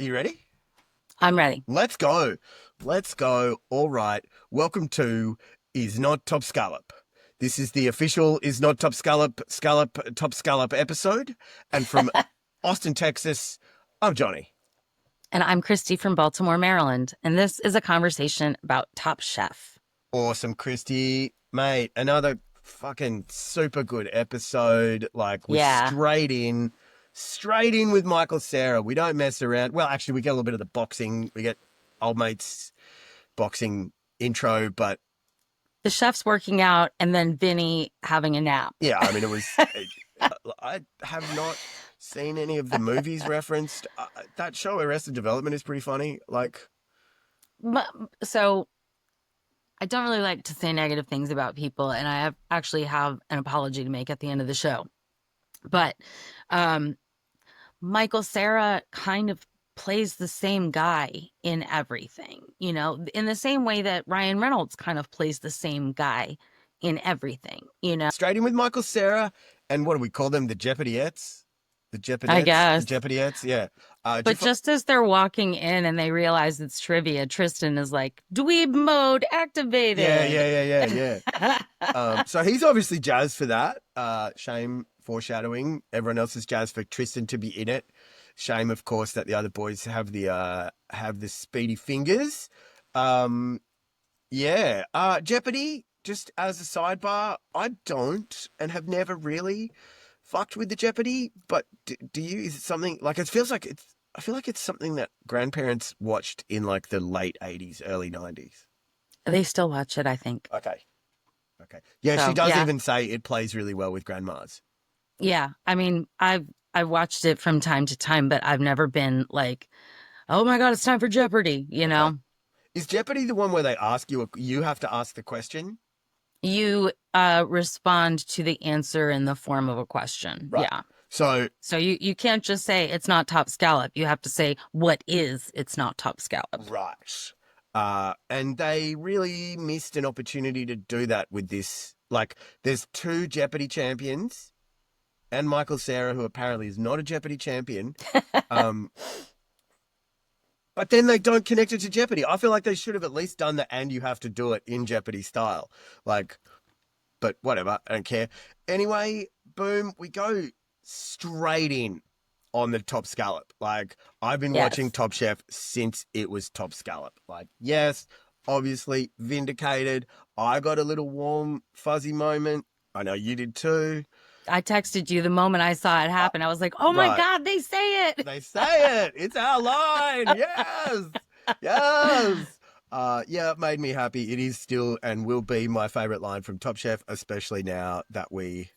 Are you ready? I'm ready. Let's go. Let's go. All right. Welcome to Is Not Top Scallop. This is the official Is Not Top Top Scallop episode. And from Austin, Texas, I'm Johnny. And I'm Christy from Baltimore, Maryland. And this is a conversation about Top Chef. Awesome, Christy. Mate, another fucking super good episode. Like, we're straight in with Michael Cera. We don't mess around. Well, actually, we get a little bit of the boxing. We get old mate's boxing intro, but the chef's working out and then Vinny having a nap. Yeah, I mean, it was. I have not seen any of the movies referenced. That show, Arrested Development, is pretty funny. So I don't really like to say negative things about people, and I actually have an apology to make at the end of the show. But Michael Cera kind of plays the same guy in everything, in the same way that Ryan Reynolds kind of plays the same guy in everything, Straight in with Michael Cera, and what do we call them? The Jeopardyettes? The Jeopardettes? I guess. The Jeopardeyettes, yeah. But just as they're walking in and they realize it's trivia, Tristan is like, dweeb mode activated. Yeah. So he's obviously jazzed for that. Shame foreshadowing. Everyone else is jazzed for Tristan to be in it. Shame, of course, that the other boys have the speedy fingers. Jeopardy, just as a sidebar, I don't and have never really fucked with the Jeopardy, but do you? Is it something like I feel like it's something that grandparents watched in like the late 80s, early 90s. They still watch it, I think. Okay. Yeah, so, she does even say it plays really well with grandmas. Yeah, I mean, I've watched it from time to time, but I've never been like, oh my God, it's time for Jeopardy, Okay. Is Jeopardy the one where they ask you, you have to ask the question? You respond to the answer in the form of a question. Right. Yeah. So you can't just say it's not top scallop. You have to say what is it's not top scallop. Right. And they really missed an opportunity to do that with this. Like, there's two Jeopardy champions and Michael Cera, who apparently is not a Jeopardy champion. But then they don't connect it to Jeopardy. I feel like they should have at least done the and you have to do it in Jeopardy style. But whatever, I don't care. Anyway, boom, we go straight in on the Top Scallop. Like, I've been watching Top Chef since it was Top Scallop. Like, yes, obviously vindicated. I got a little warm, fuzzy moment. I know you did too. I texted you the moment I saw it happen. I was like, oh my God, they say it. They say it. It's our line. Yes. It made me happy. It is still and will be my favorite line from Top Chef, especially now that we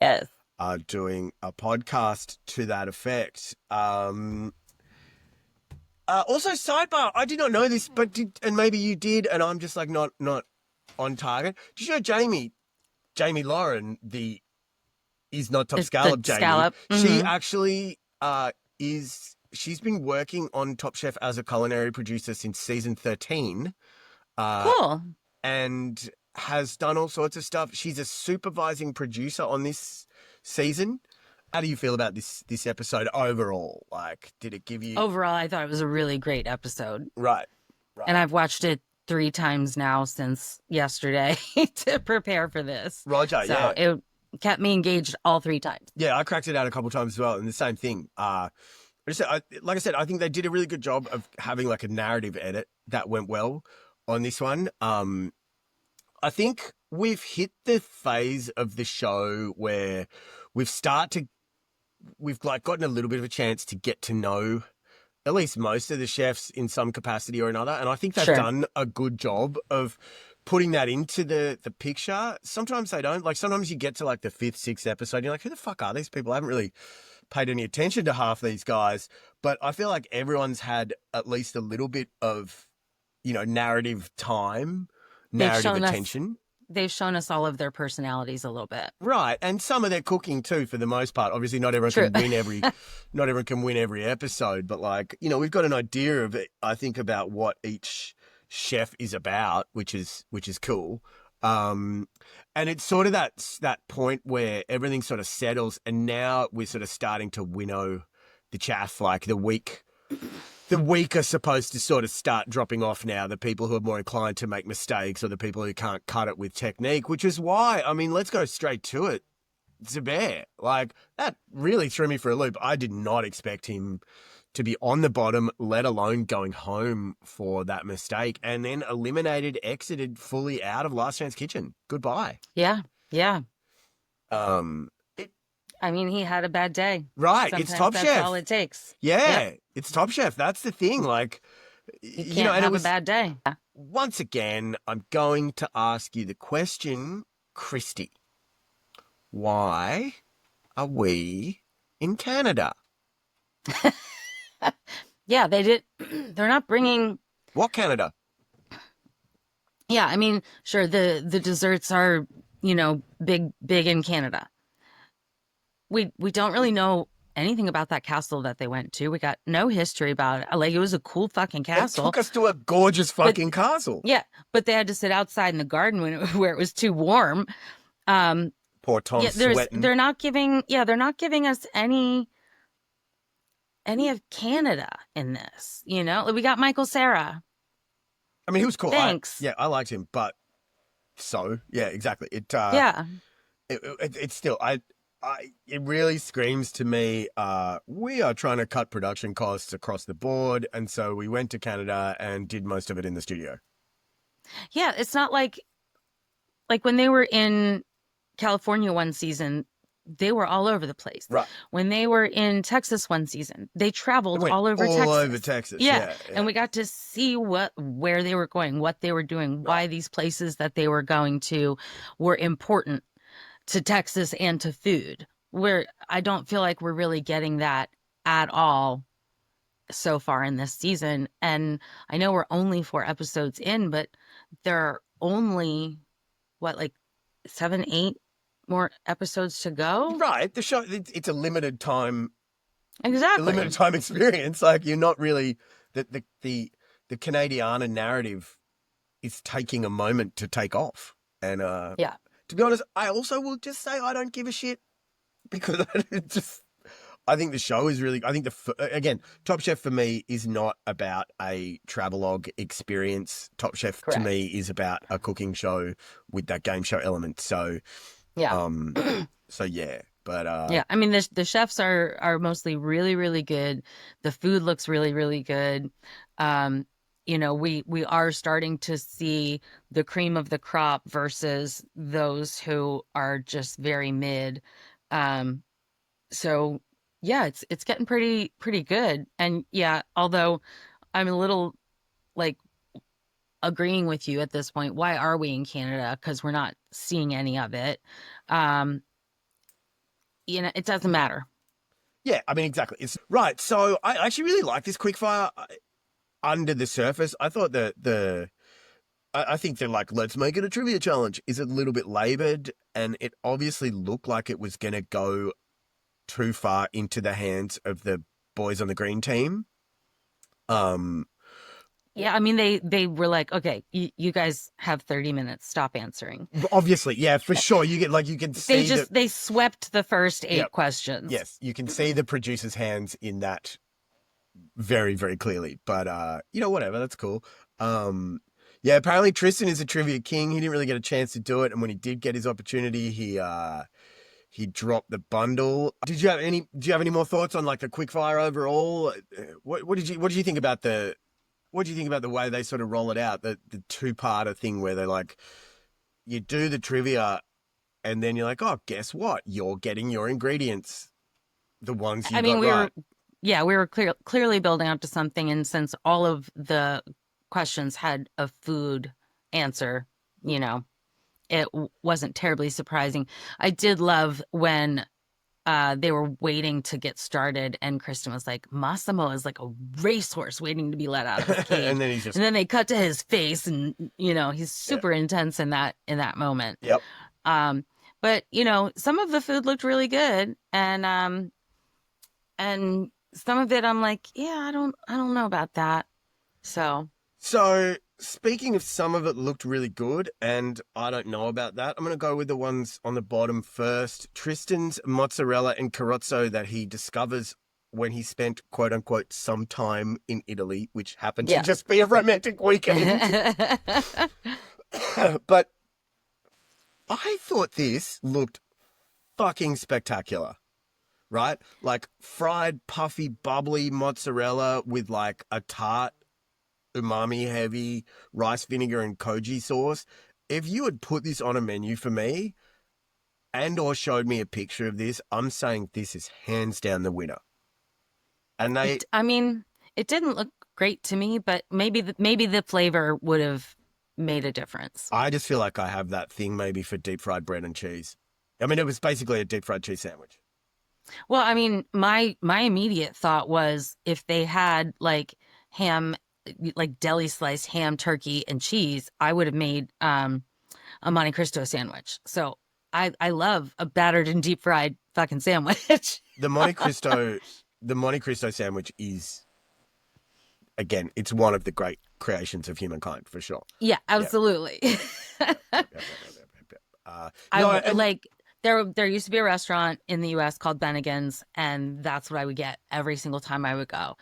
are doing a podcast to that effect. Also, sidebar, I did not know this, but maybe you did, and I'm just like not on target. Did you know Jamie Lauren, the Is Not Top Scallop Jamie? Scallop. Mm-hmm. She actually she's been working on Top Chef as a culinary producer since season 13. Cool. And has done all sorts of stuff. She's a supervising producer on this season. How do you feel about this episode overall? Like, did it give you... Overall, I thought it was a really great episode. Right. And I've watched it 3 times now since yesterday to prepare for this. Roger, so it kept me engaged all 3 times. Yeah, I cracked it out a couple times as well, and the same thing. Like I said, I think they did a really good job of having like a narrative edit that went well on this one. I think we've hit the phase of the show where we've gotten a little bit of a chance to get to know at least most of the chefs in some capacity or another. And I think they've done a good job of putting that into the picture. Sometimes they don't. Like, sometimes you get to like the 5th, 6th episode, you're like, who the fuck are these people? I haven't really paid any attention to half these guys. But I feel like everyone's had at least a little bit of, narrative time, narrative attention. They've shown us all of their personalities a little bit. Right. And some of their cooking too, for the most part. Obviously not everyone can win every episode, but like, we've got an idea of it, I think, about what each chef is about, which is cool. And it's sort of that point where everything sort of settles, and now we're sort of starting to winnow the chaff, like the week the weak are supposed to sort of start dropping off now. The people who are more inclined to make mistakes or the people who can't cut it with technique, which is why, I mean, let's go straight to it. Zubair, like, that really threw me for a loop. I did not expect him to be on the bottom, let alone going home for that mistake, and then exited fully out of Last Chance Kitchen. Goodbye. Yeah. Yeah. It, I mean, he had a bad day. right. Sometimes It's Top that's Chef. all it takes. Yeah. Yep. It's Top Chef. That's the thing. Like, You can't have a bad day. Once again, I'm going to ask you the question, Christy. Why are we in Canada? Yeah, they're not bringing. What Canada? Yeah, I mean, sure, the desserts are, big in Canada. We don't really know anything about that castle that they went to. We got no history about it. Like, it was a cool fucking castle. It took us to a gorgeous fucking castle. Yeah, but they had to sit outside in the garden where it was too warm. Poor Tom sweating. They're not giving us any of Canada in this. We got Michael Cera. I mean, he was cool. Thanks. I liked him, but yeah, exactly. It's still, it really screams to me, we are trying to cut production costs across the board. And so we went to Canada and did most of it in the studio. Yeah. It's not like when they were in California one season, they were all over the place. Right. When they were in Texas one season, they traveled all over Texas. Yeah. And we got to see where they were going, what they were doing, why these places that they were going to were important to Texas and to food. Where I don't feel like we're really getting that at all so far in this season. And I know we're only 4 episodes in, but there are only 7, 8 more episodes to go. Right. The show, it's a limited time. Exactly. A limited time experience. Like, you're not really, the Canadiana narrative is taking a moment to take off. And yeah. To be honest, I also will just say I don't give a shit, because I think the show is really, again, Top Chef for me is not about a travelogue experience. Top Chef Correct. to me is about a cooking show with that game show element. So, yeah. Yeah, but yeah, I mean, the chefs are mostly really, really good. The food looks really, really good. We are starting to see the cream of the crop versus those who are just very mid. So yeah, it's getting pretty good. And yeah, although I'm a little agreeing with you at this point. Why are we in Canada? Because we're not seeing any of it. It doesn't matter. Yeah, I mean, exactly. It's right. So I actually really like this quickfire. Under the surface, I thought I think they're like, let's make it a trivia challenge, is a little bit labored, and it obviously looked like it was going to go too far into the hands of the boys on the green team. Yeah, I mean, they were like, okay, you guys have 30 minutes. Stop answering. Obviously, yeah, for sure. You can see they swept the first 8 questions. Yes, you can see the producer's hands in that very, very clearly. But whatever, that's cool. Yeah, apparently Tristan is a trivia king. He didn't really get a chance to do it, and when he did get his opportunity, he dropped the bundle. Do you have any more thoughts on like the quickfire overall? What did you think about the way they sort of roll it out, the 2-parter thing where they're like, you do the trivia and then you're like, oh, guess what? You're getting your ingredients, the ones you got right. We were clearly building up to something, and since all of the questions had a food answer, it wasn't terribly surprising. I did love when they were waiting to get started, and Kristen was like, Massimo is like a racehorse waiting to be let out of his cage. and then they cut to his face, and he's super intense in that moment. Yep. But some of the food looked really good, and some of it I'm like, yeah, I don't know about that. So speaking of some of it looked really good, and I don't know about that, I'm going to go with the ones on the bottom first. Tristan's mozzarella and carrozzo that he discovers when he spent quote unquote some time in Italy, which happened to Yeah. just be a romantic weekend. But I thought this looked fucking spectacular, right? Like fried, puffy, bubbly mozzarella with like a tart, umami heavy rice vinegar and koji sauce. If you had put this on a menu for me and or showed me a picture of this, I'm saying this is hands down the winner. And they, I mean, it didn't look great to me, but maybe the flavor would have made a difference. I just feel like I have that thing maybe for deep fried bread and cheese. I mean, it was basically a deep fried cheese sandwich. Well, I mean, my immediate thought was if they had like ham, like deli sliced ham, turkey, and cheese, I would have made a Monte Cristo sandwich. So I love a battered and deep fried fucking sandwich. The Monte Cristo sandwich is, again, it's one of the great creations of humankind for sure. Yeah, absolutely. Like there used to be a restaurant in the US called Bennigan's, and that's what I would get every single time I would go.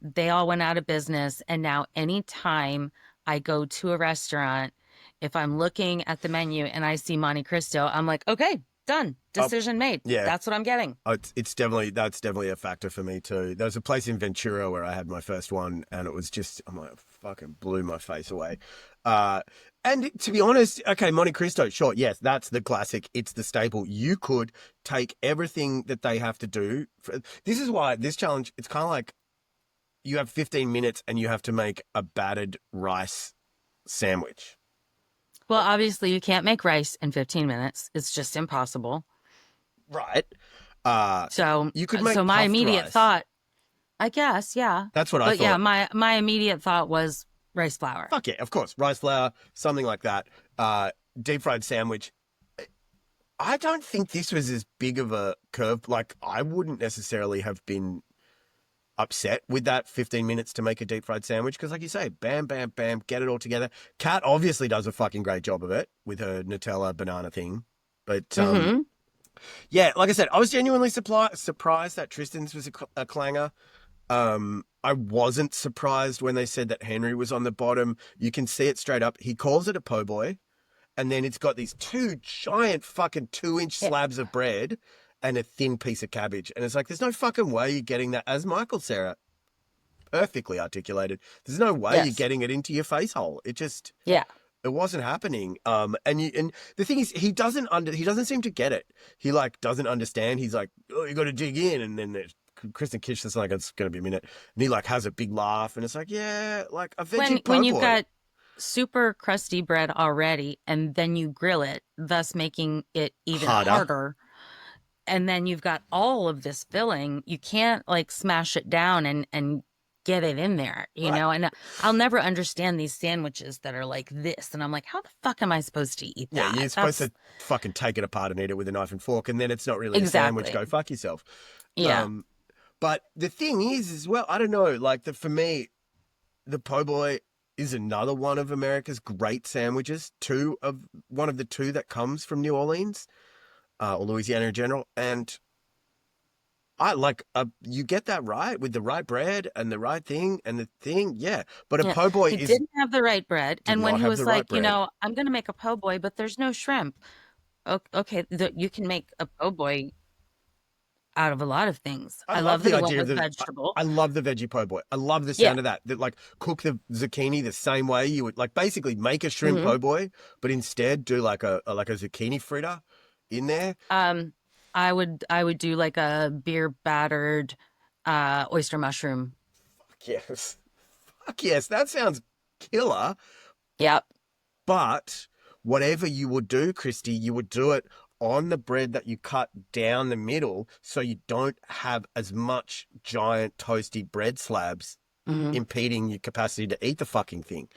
They all went out of business, and now anytime I go to a restaurant, if I'm looking at the menu and I see Monte Cristo, I'm like, okay, done. Decision made. Yeah. That's what I'm getting. That's definitely a factor for me too. There was a place in Ventura where I had my first one, and it was just, I'm like, fucking blew my face away. And to be honest, okay, Monte Cristo, sure, yes, that's the classic. It's the staple. You could take everything that they have to do. This is why this challenge, it's kind of like you have 15 minutes and you have to make a battered rice sandwich. Well, obviously you can't make rice in 15 minutes. It's just impossible. Right. So you could make so my puffed immediate rice. thought, I guess, yeah. That's what I thought. But yeah, my immediate thought was rice flour. Fuck yeah, of course. Rice flour, something like that. Deep fried sandwich. I don't think this was as big of a curve. Like, I wouldn't necessarily have been upset with that 15 minutes to make a deep fried sandwich because, like you say, bam, bam, bam, get it all together. Kat obviously does a fucking great job of it with her Nutella banana thing. But, yeah, like I said, I was genuinely surprised that Tristan's was a clanger. I wasn't surprised when they said that Henry was on the bottom. You can see it straight up. He calls it a po' boy, and then it's got these two giant fucking 2-inch slabs of bread and a thin piece of cabbage. And it's like, there's no fucking way you're getting that, as Michael Sarah perfectly articulated. There's no way you're getting it into your face hole. It just, it wasn't happening. And the thing is, he doesn't seem to get it. He like doesn't understand. He's like, oh, you got to dig in, and then Kristen Kish is like, it's going to be a minute. And he like has a big laugh, and it's like, yeah, like a veggie po' when boy. you've got super crusty bread already, and then you grill it, thus making it even harder. And then you've got all of this filling. You can't like smash it down and get it in there, you know? And I'll never understand these sandwiches that are like this. And I'm like, how the fuck am I supposed to eat that? Yeah, you're supposed to fucking take it apart and eat it with a knife and fork, and then it's not really a sandwich. Go fuck yourself. Yeah. But the thing is, as well, I don't know, like for me, the po' boy is another one of America's great sandwiches. One of the two that comes from New Orleans, or Louisiana in general. And I like, you get that right with the right bread and the right thing and the thing. Yeah. But a po' boy didn't have the right bread. And when he was like, you know, I'm going to make a po' boy, but there's no shrimp. Okay. You can make a po' boy out of a lot of things. I love the idea of the vegetable. I love the veggie po' boy. I love the sound of that. That like cook the zucchini the same way you would like basically make a shrimp po' boy, but instead do like a zucchini fritter in there. I would do like a beer battered oyster mushroom. Fuck yes. That sounds killer. Yep. But whatever you would do, Christy, you would do it on the bread that you cut down the middle so you don't have as much giant toasty bread slabs impeding your capacity to eat the fucking thing.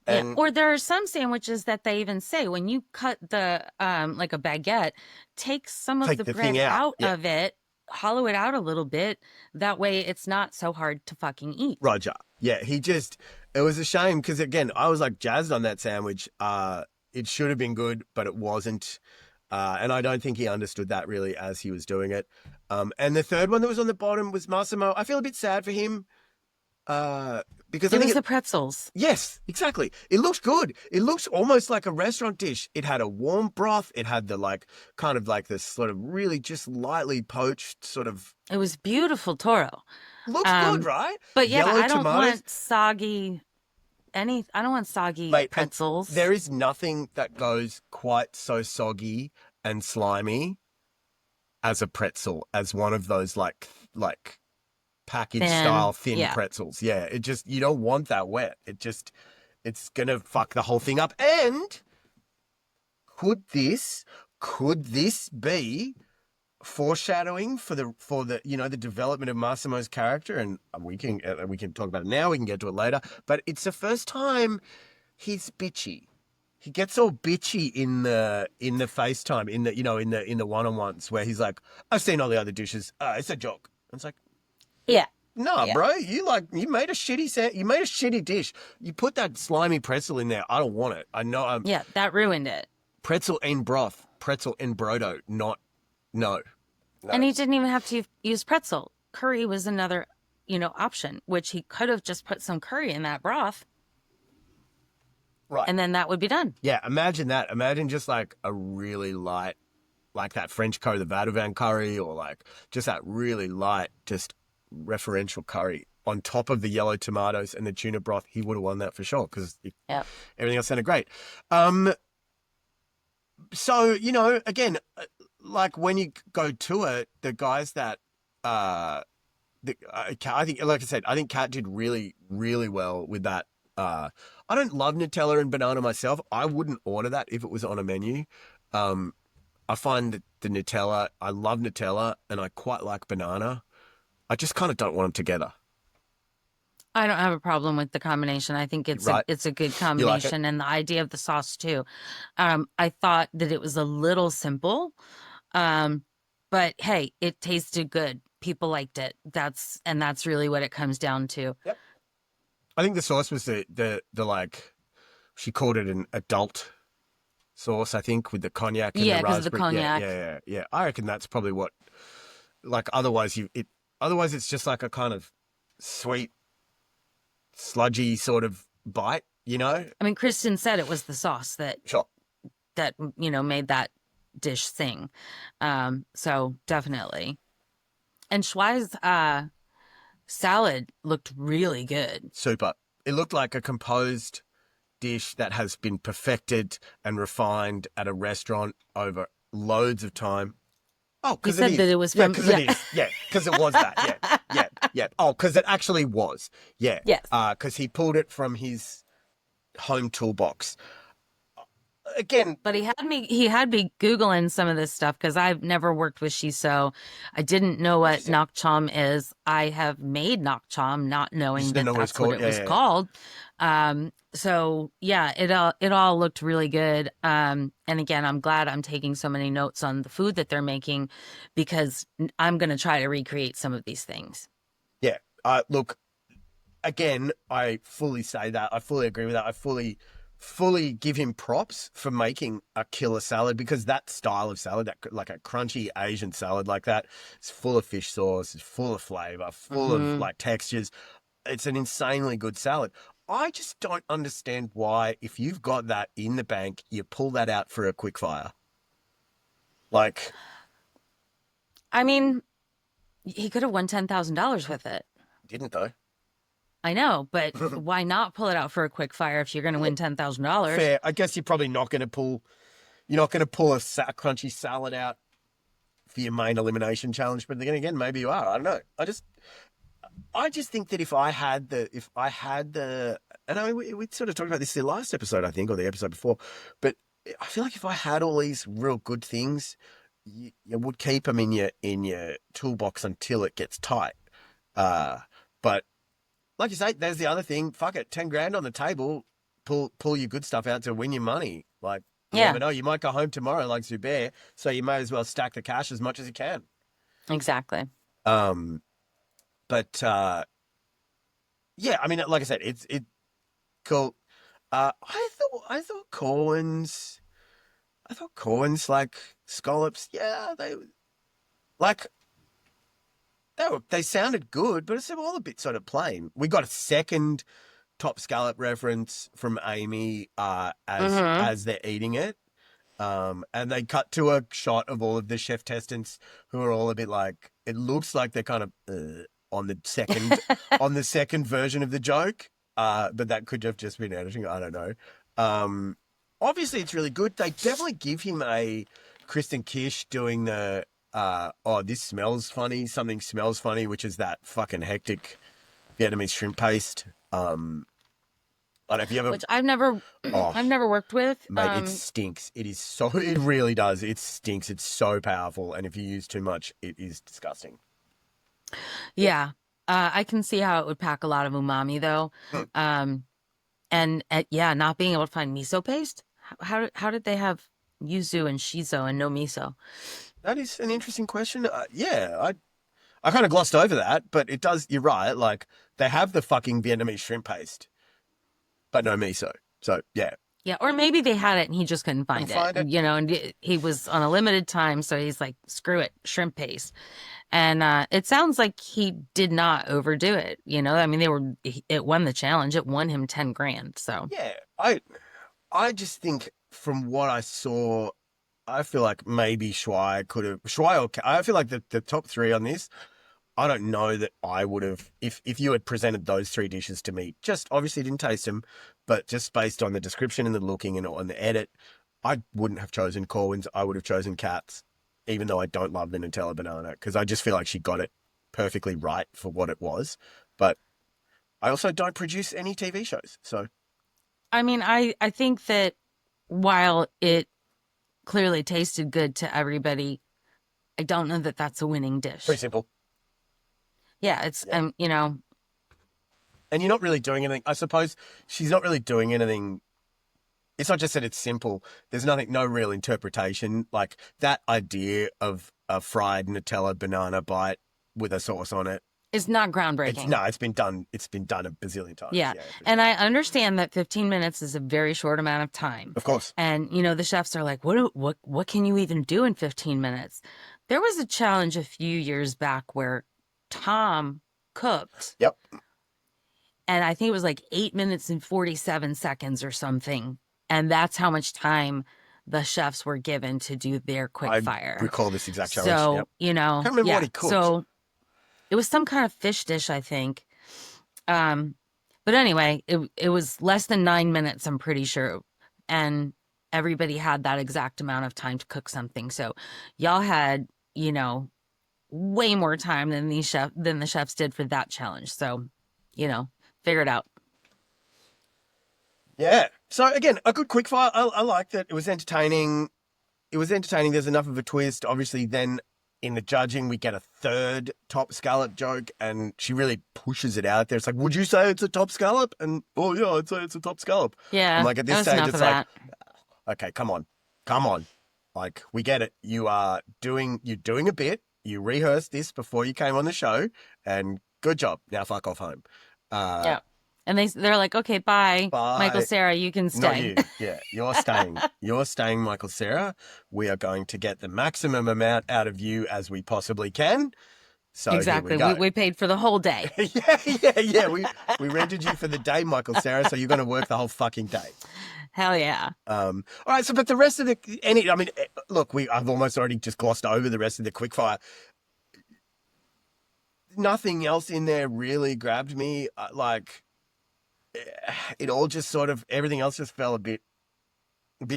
And or there are some sandwiches that they even say when you cut the like a baguette, take some of the bread out of it, hollow it out a little bit. That way it's not so hard to fucking eat. Roger. Yeah, it was a shame because again, I was like jazzed on that sandwich. It should have been good, but it wasn't. And I don't think he understood that really as he was doing it. And the third one that was on the bottom was Massimo. I feel a bit sad for him because I It think was the pretzels. yes, exactly. It looked good. It looks almost like a restaurant dish. It had a warm broth. It had the kind of like this sort of really just lightly poached sort of. It was beautiful Toro. Looks good, right? But yeah, Yellow I don't tomatoes. want soggy I don't want soggy Mate, pretzels. there is nothing that goes quite so soggy and slimy as a pretzel, as one of those like package style thin pretzels. Yeah, it just, you don't want that wet. It's gonna fuck the whole thing up. And could this be foreshadowing for the the development of Massimo's character? And we can talk about it now. We can get to it later. But it's the first time he's bitchy. He gets all bitchy in the FaceTime, in the one-on-ones where he's like, "I've seen all the other dishes. It's a joke." And it's like, yeah. no, bro, you made a shitty dish. You put that slimy pretzel in there. I don't want it. I know. Yeah, that ruined it. Pretzel in broth, pretzel in brodo, not no. And he didn't even have to use pretzel. Curry was another, option, which he could have just put some curry in that broth. Right. And then that would be done. Yeah, imagine that. Imagine just like a really light, like that French curry, the Vaudouvin curry, or like just that really light, just referential curry on top of the yellow tomatoes and the tuna broth. He would have won that for sure because everything else sounded great. So, again, like when you go to it, the guys that, I think, like I said, I think Kat did really, really well with that. I don't love Nutella and banana myself. I wouldn't order that if it was on a menu. I find that the Nutella, I love Nutella and I quite like banana. I just kind of don't want them together. I don't have a problem with the combination. I think it's a good combination, and the idea of the sauce too. I thought that it was a little simple, but hey, it tasted good. People liked it. That's really what it comes down to. Yep. I think the sauce was the like, she called it an adult sauce, I think, with the cognac and the raspberry. Yeah, because of the cognac. Yeah. I reckon that's probably what, like, otherwise it's just like a kind of sweet, sludgy sort of bite, I mean, Kristen said it was the sauce that made that dish sing. So definitely. And Schwei's salad looked really good. Super. It looked like a composed dish that has been perfected and refined at a restaurant over loads of time. Oh, because it is. That it was from... because it is. Yeah, because it was that. Yeah. Oh, because it actually was. Yeah. Yes. Because he pulled it from his home toolbox. Again, but he had me Googling some of this stuff because I've never worked with shiso. I didn't know what nak chom is. I have made nak chom not knowing that that's what it was called. So yeah, it all looked really good. And again, I'm glad I'm taking so many notes on the food that they're making because I'm going to try to recreate some of these things. Yeah. Look, again, I fully say that. I fully agree with that. I fully give him props for making a killer salad because that style of salad, that like a crunchy Asian salad like that, it's full of fish sauce, it's full of flavor, full of like textures. It's an insanely good salad. I just don't understand why, if you've got that in the bank, you pull that out for a quick fire. Like, I mean, he could have won $10,000 with it. Didn't though. I know, but why not pull it out for a quick fire if you're going to win $10,000? Fair. I guess you're probably not going to pull. You're not going to pull a crunchy salad out for your main elimination challenge. But then again, maybe you are. I don't know. I just think that if I had the, and I mean, we sort of talked about this in the last episode, I think, or the episode before. But I feel like if I had all these real good things, you would keep them in your toolbox until it gets tight. But like you say, there's the other thing. Fuck it, 10 grand on the table. Pull your good stuff out to win your money. Like, you never know. You might go home tomorrow like Zubair, so you may as well stack the cash as much as you can. Exactly. But yeah, I mean, like I said, it's cool. I thought Corwin's I thought corns, like scallops, yeah, like they sounded good, but it's all a bit sort of plain. We got a second top scallop reference from Amy Mm-hmm. as they're eating it. And they cut to a shot of all of the chef testants who are all a bit like, it looks like they're kind of on the second version of the joke. But that could have just been editing. I don't know. Obviously it's really good. They definitely give him a Kristen Kish doing the this smells funny. Something smells funny, which is that fucking hectic Vietnamese shrimp paste. I don't know if you ever. Which I've never, Oh, I've never worked with. mate, it stinks. It really does. It stinks. It's so powerful. And if you use too much, it is disgusting. Yeah. I can see how it would pack a lot of umami though. And yeah, not being able to find miso paste. How did they have yuzu and shiso and no miso? That is an interesting question. I kind of glossed over that, but it does. You're right. Like they have the fucking Vietnamese shrimp paste, but no miso. So yeah, Yeah, or maybe they had it and he just couldn't find it. You know, and he was on a limited time, so he's like, screw it, shrimp paste. And it sounds like he did not overdo it. You know, I mean, it won the challenge. It won him 10 grand. So yeah. I just think from what I saw, I feel like maybe Shuai or I feel like the top three on this. I don't know that I would have, if you had presented those three dishes to me, just obviously didn't taste them, but just based on the description and the looking and on the edit, I wouldn't have chosen Corwin's. I would have chosen Kat's, even though I don't love the Nutella banana, because I just feel like she got it perfectly right for what it was. But I also don't produce any TV shows, so. I mean, I think that while it clearly tasted good to everybody, I don't know that that's a winning dish. Pretty simple. Yeah, it's Yeah. you know, And you're not really doing anything. I suppose she's not really doing anything. It's not just that it's simple. There's no real interpretation. Like that idea of a fried Nutella banana bite with a sauce on it. it's not groundbreaking. It's been done. It's been done a bazillion times. Yeah. And I understand that 15 minutes is a very short amount of time. Of course. And you know, the chefs are like, what can you even do in 15 minutes? There was a challenge a few years back where Tom cooked. Yep. And I think it was like 8 minutes and 47 seconds or something. And that's how much time the chefs were given to do their quick fire. I recall this exact challenge. So, yep. you know, I can't remember what he cooked. So it was some kind of fish dish, I think. But anyway, it was less than 9 minutes, I'm pretty sure. And everybody had that exact amount of time to cook something. So y'all had, you know, way more time than the chefs did for that challenge. So, you know, figure it out. Yeah. So again, a good quickfire. I like that. It was entertaining. There's enough of a twist. Obviously, then in the judging, we get a third top scallop joke, and she really pushes it out there. It's like, would you say it's a top scallop? And oh yeah, I'd say it's a top scallop. Yeah. And like at this stage, it's like, that. okay, come on. Like we get it. You're doing a bit. You rehearsed this before you came on the show, and good job. Now fuck off home. Yeah. And they're like, okay, bye. Michael Cera, you can stay. Not you. Yeah, you're staying. You're staying, Michael Cera. We are going to get the maximum amount out of you as we possibly can. So exactly. We paid for the whole day. yeah. We rented you for the day, Michael Cera, so you're going to work the whole fucking day. Hell yeah. All right, so but the rest of look, I've almost already just glossed over the rest of the quickfire. Nothing else in there really grabbed me. It all just sort of, everything else just fell a bit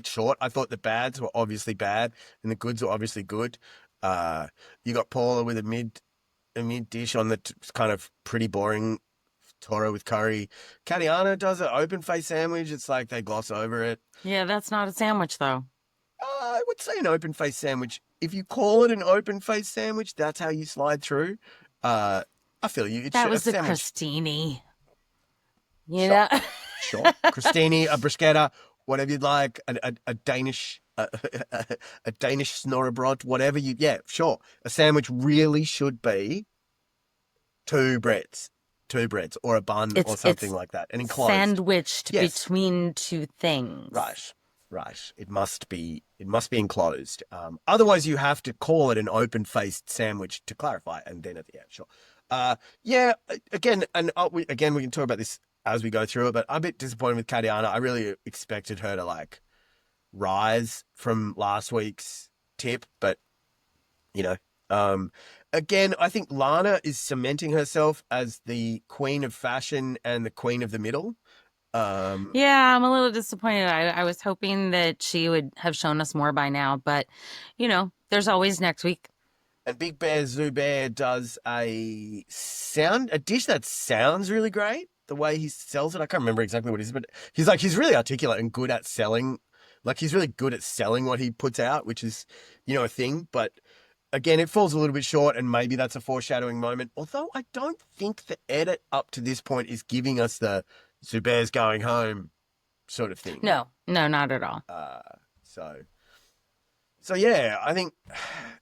short. I thought the bads were obviously bad and the goods were obviously good. You got Paula with a mid dish on the kind of pretty boring Toro with curry. Katiana does an open face sandwich. It's like they gloss over it. Yeah, that's not a sandwich though. I would say an open face sandwich. If you call it an open face sandwich, that's how you slide through. I feel you. That was the Crostini. You know? Sure. Crostini, a bruschetta, whatever you'd like, a Danish, a Danish snorrebrød, whatever yeah, sure. A sandwich really should be two breads or a bun or something like that. And enclosed. Sandwiched between two things. Right. right, it must be enclosed. Otherwise, you have to call it an open-faced sandwich to clarify, and then at the end, sure. Yeah. Again, and we can talk about this as we go through it, but I'm a bit disappointed with Katiana. I really expected her to like rise from last week's tip, but you know, again, I think Lana is cementing herself as the queen of fashion and the queen of the middle. Yeah, I'm a little disappointed. I was hoping that she would have shown us more by now, but there's always next week. And Big Bear Zubair does a dish that sounds really great. The way he sells it, I can't remember exactly what it is, but he's really articulate and good at selling. Like he's really good at selling what he puts out, which is, a thing. But again, it falls a little bit short, and maybe that's a foreshadowing moment. Although I don't think the edit up to this point is giving us the Zubair's going home sort of thing. No, not at all. So yeah, I think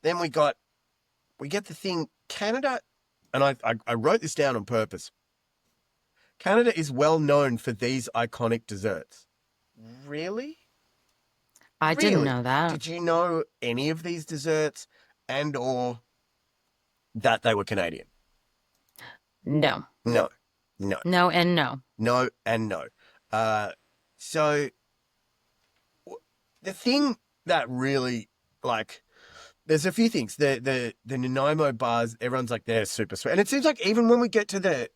then we get the thing, Canada, and I wrote this down on purpose. Canada is well known for these iconic desserts. Really? I didn't know that. Did you know any of these desserts and or that they were Canadian? No. No. No and no. No and no. So the thing that really, like, there's a few things. The Nanaimo bars, everyone's like, they're super sweet. And it seems like even when we get to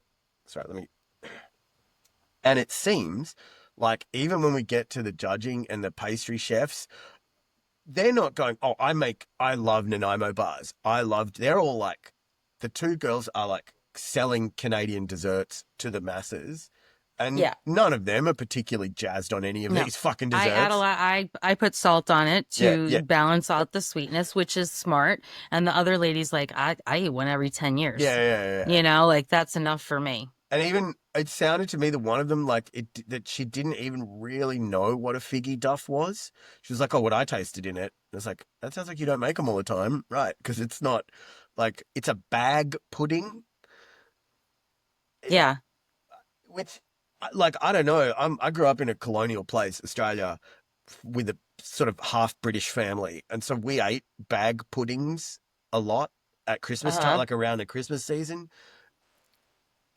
and it seems like even when we get to the judging and the pastry chefs, they're not going, oh, I love Nanaimo bars. They're all like, the two girls are like selling Canadian desserts to the masses. And none of them are particularly jazzed on any of these fucking desserts. I add a lot. I put salt on it to balance out the sweetness, which is smart. And the other lady's like, I eat one every 10 years. Yeah. Like that's enough for me. And even it sounded to me that one of them, like that she didn't even really know what a Figgy Duff was. She was like, oh, what I tasted in it. I was like, that sounds like you don't make them all the time. Right. Because it's not like, it's a bag pudding. Yeah. Which, like, I don't know. I grew up in a colonial place, Australia, with a sort of half British family. And so we ate bag puddings a lot at Christmas time, like around the Christmas season.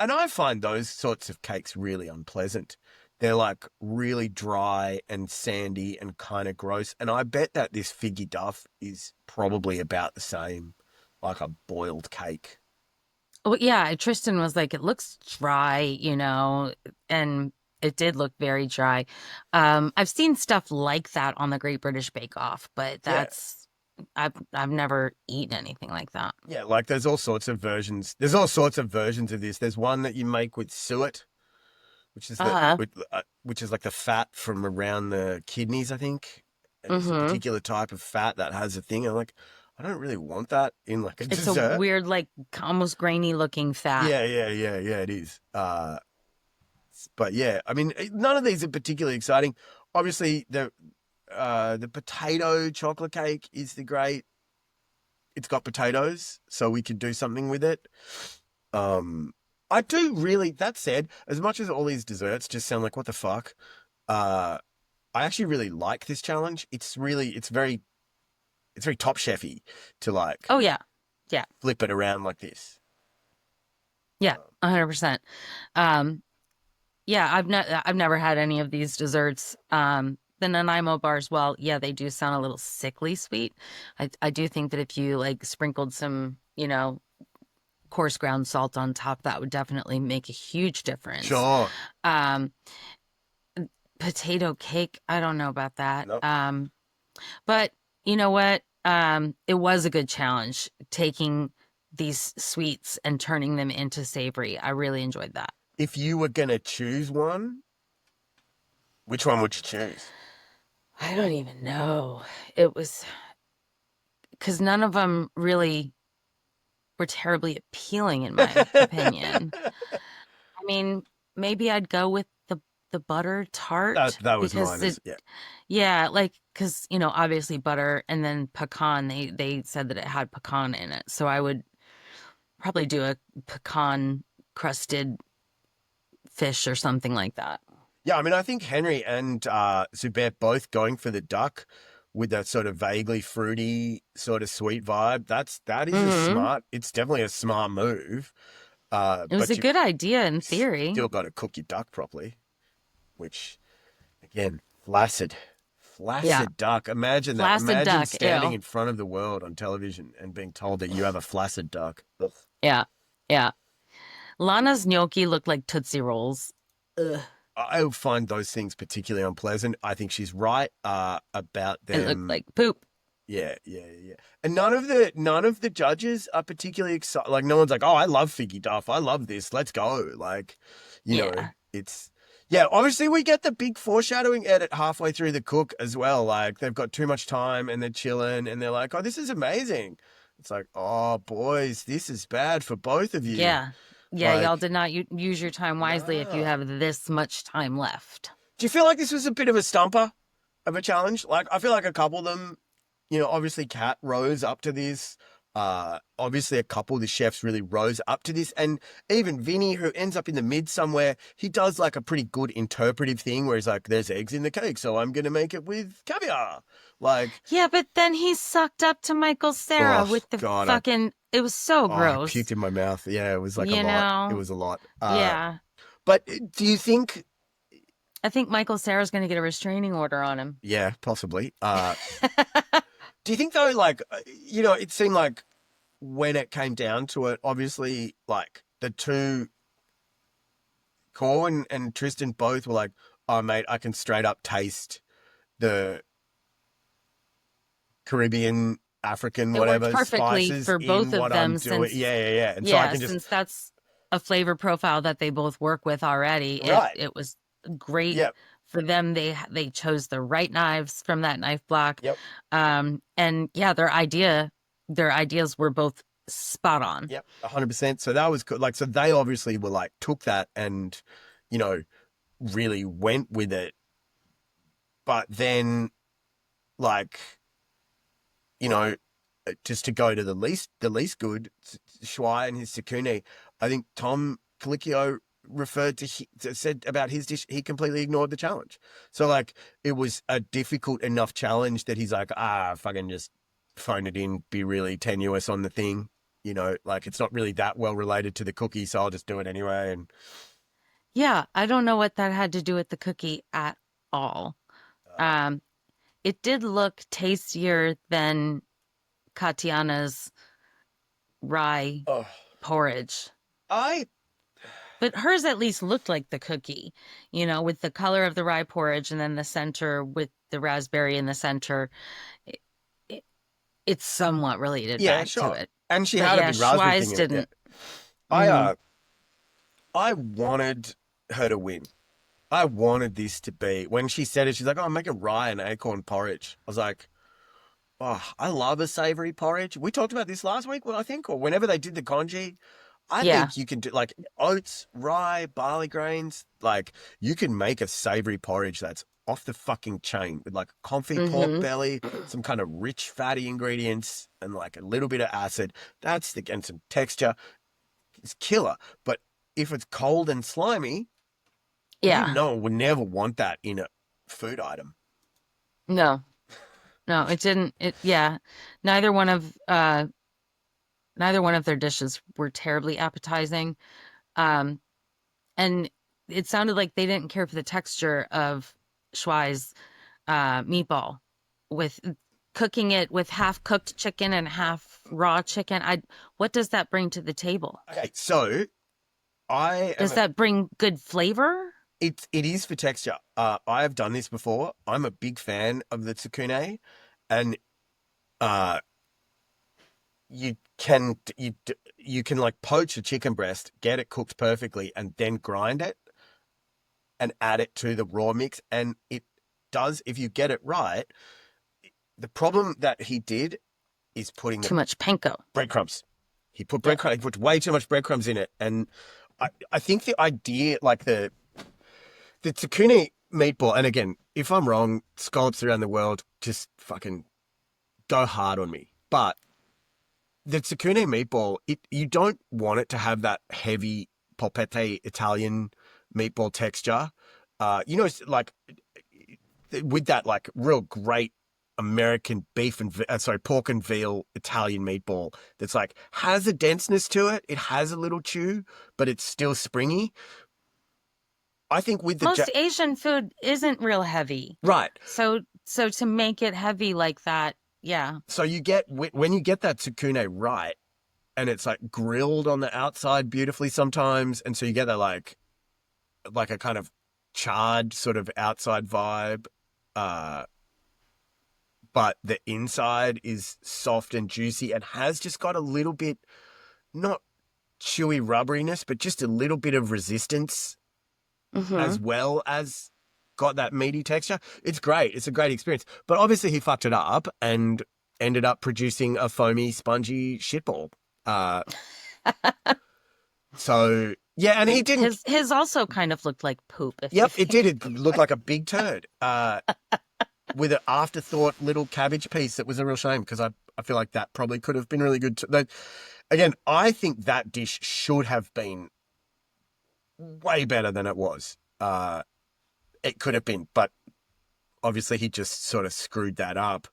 And I find those sorts of cakes really unpleasant. They're like really dry and sandy and kind of gross. And I bet that this Figgy Duff is probably about the same, like a boiled cake. Well, yeah, Tristan was like, it looks dry, and it did look very dry. I've seen stuff like that on the Great British Bake Off, but I've never eaten anything like that. Yeah, like there's all sorts of versions. There's all sorts of versions of this. There's one that you make with suet, which is which is like the fat from around the kidneys, I think. And it's a particular type of fat that has a thing. I'm like, I don't really want that in like a dessert. It's a weird, like almost grainy looking fat. Yeah, it is. But yeah, I mean, none of these are particularly exciting. Obviously, the potato chocolate cake is the great. It's got potatoes, so we could do something with it. I do really. That said, as much as all these desserts just sound like what the fuck, I actually really like this challenge. It's very Top Chefy to like. Oh yeah, flip it around like this. Yeah, 100%. Yeah, I've never had any of these desserts. The Nanaimo bars, well, yeah, they do sound a little sickly sweet. I do think that if you like sprinkled some, coarse ground salt on top, that would definitely make a huge difference. Sure. Potato cake, I don't know about that. Nope. But you know what? It was a good challenge taking these sweets and turning them into savory. I really enjoyed that. If you were going to choose one, which one would you choose? I don't even know. It was because none of them really were terribly appealing in my opinion. I mean, maybe I'd go with the butter tart. That was mine. Yeah, like because obviously butter and then pecan. They said that it had pecan in it, so I would probably do a pecan crusted fish or something like that. Yeah, I mean, I think Henry and Zubair both going for the duck with that sort of vaguely fruity, sort of sweet vibe. That is a Hmm. smart. It's definitely a smart move. It was But a you good idea in theory. still got to cook your duck properly, which again, flaccid, Yeah. flaccid duck. Imagine that. Flaccid Imagine duck. standing Ew. in front of the world on television and being told that you have a flaccid duck. Ugh. Yeah. Yeah. Lana's gnocchi looked like Tootsie Rolls. Ugh. I find those things particularly unpleasant. I think she's right about It looked them. like poop. Yeah, yeah, yeah. And none of the judges are particularly excited. Like no one's like, "Oh, I love Figgy Duff. I love this. Let's go." Like, Yeah. it's yeah, obviously we get the big foreshadowing edit halfway through the cook as well. Like they've got too much time and they're chilling and they're like, "Oh, this is amazing." It's like, "Oh, boys, this is bad for both of you." Yeah. Yeah. Y'all Like, did not use your time wisely if you nah. have this much time left. Do you feel like this was a bit of a stumper of a challenge? Like I feel like a couple of them, obviously Kat rose up to this. Obviously a couple of the chefs really rose up to this. And even Vinny, who ends up in the mid somewhere, he does like a pretty good interpretive thing where he's like, there's eggs in the cake, so I'm gonna make it with caviar. Like, Yeah, but then he sucked up to Michael Sarah oh with the God, fucking. It was so I gross. puked in my mouth. Yeah, it was like a You lot. It know? was a lot. Yeah. But do you think I think Michael Sarah's going to get a restraining order on him. yeah, possibly. Do you think though, like, it seemed like when it came down to it, obviously, like the two, Corwin and Tristan both were like, "Oh, mate, I can straight up taste the Caribbean, African, It worked whatever perfectly spices for in both of what I'm them doing." since, Yeah, yeah, yeah. And so I yeah, can just since that's a flavor profile that they both work with already. It right. it was great Yep, for them. They chose the right knives from that knife block. yep, And yeah, their ideas were both spot on. yep, 100%. So that was good. Like, so they obviously were like took that and, you know, really went with it. But then, like, you know, just to go to the least good, Schwei and his Sakune, I think Tom Colicchio said about his dish, he completely ignored the challenge. So like it was a difficult enough challenge that he's like, fucking just phone it in, be really tenuous on the thing. Like it's not really that well related to the cookie, so I'll just do it anyway. And Yeah, I don't know what that had to do with the cookie at all. uh, Um, it did look tastier than Katiana's rye oh, porridge. I But hers at least looked like the cookie, with the color of the rye porridge and then the center with the raspberry in the center. It, it, it's somewhat related yeah, back to sure. it. And she But had a yeah, big raspberry Schweiss thing in it. Yeah, didn't. I Mm, uh, I wanted her to win. I wanted this to be when she said it. She's like, "Oh, I'm making rye and acorn porridge." I was like, "Oh, I love a savory porridge." We talked about this last week, well, I think, or whenever they did the congee. I yeah. think you can do like oats, rye, barley grains. Like you can make a savory porridge that's off the fucking chain with like comfy pork Hmm. belly, some kind of rich fatty ingredients, and like a little bit of acid. And some texture. It's killer. But if it's cold and slimy, Yeah. would never want that in a food item. No. No, it didn't. Yeah. Neither one of uh neither one of their dishes were terribly appetizing. Um, and it sounded like they didn't care for the texture of Schwei's meatball with cooking it with half cooked chicken and half raw chicken. What does that bring to the table? Okay, so I am Does that bring good flavor? it is for texture. I have done this before. I'm a big fan of the tsukune, and uh, you can like poach a chicken breast, get it cooked perfectly, and then grind it and add it to the raw mix, and it does if you get it right. The problem that he did is putting the Too much panko. breadcrumbs. He put Yeah. breadcrumbs. He put way too much breadcrumbs in it, and I think the idea, like the tsukune meatball, and again, if I'm wrong, scallops around the world just fucking go hard on me. But the tsukune meatball, you don't want it to have that heavy polpette Italian meatball texture. it's like with that like real great American beef and pork and veal Italian meatball that's like has a denseness to it. It has a little chew, but it's still springy. I think with the Most Asian food isn't real heavy. right. So to make it heavy like that, yeah. So you get when you get that tsukune right, and it's like grilled on the outside beautifully sometimes, and so you get that like a kind of charred sort of outside vibe, but the inside is soft and juicy and has just got a little bit, not chewy rubberiness, but just a little bit of resistance as well as got that meaty texture. It's great. It's a great experience. But obviously he fucked it up and ended up producing a foamy, spongy shitball. So yeah, and he didn't. His also kind of looked like poop. Yep, it did. It looked like a big turd with an afterthought little cabbage piece. That was a real shame because I feel like that probably could have been really good. Again, I think that dish should have been way better than it was. It could have been, but obviously he just sort of screwed that up.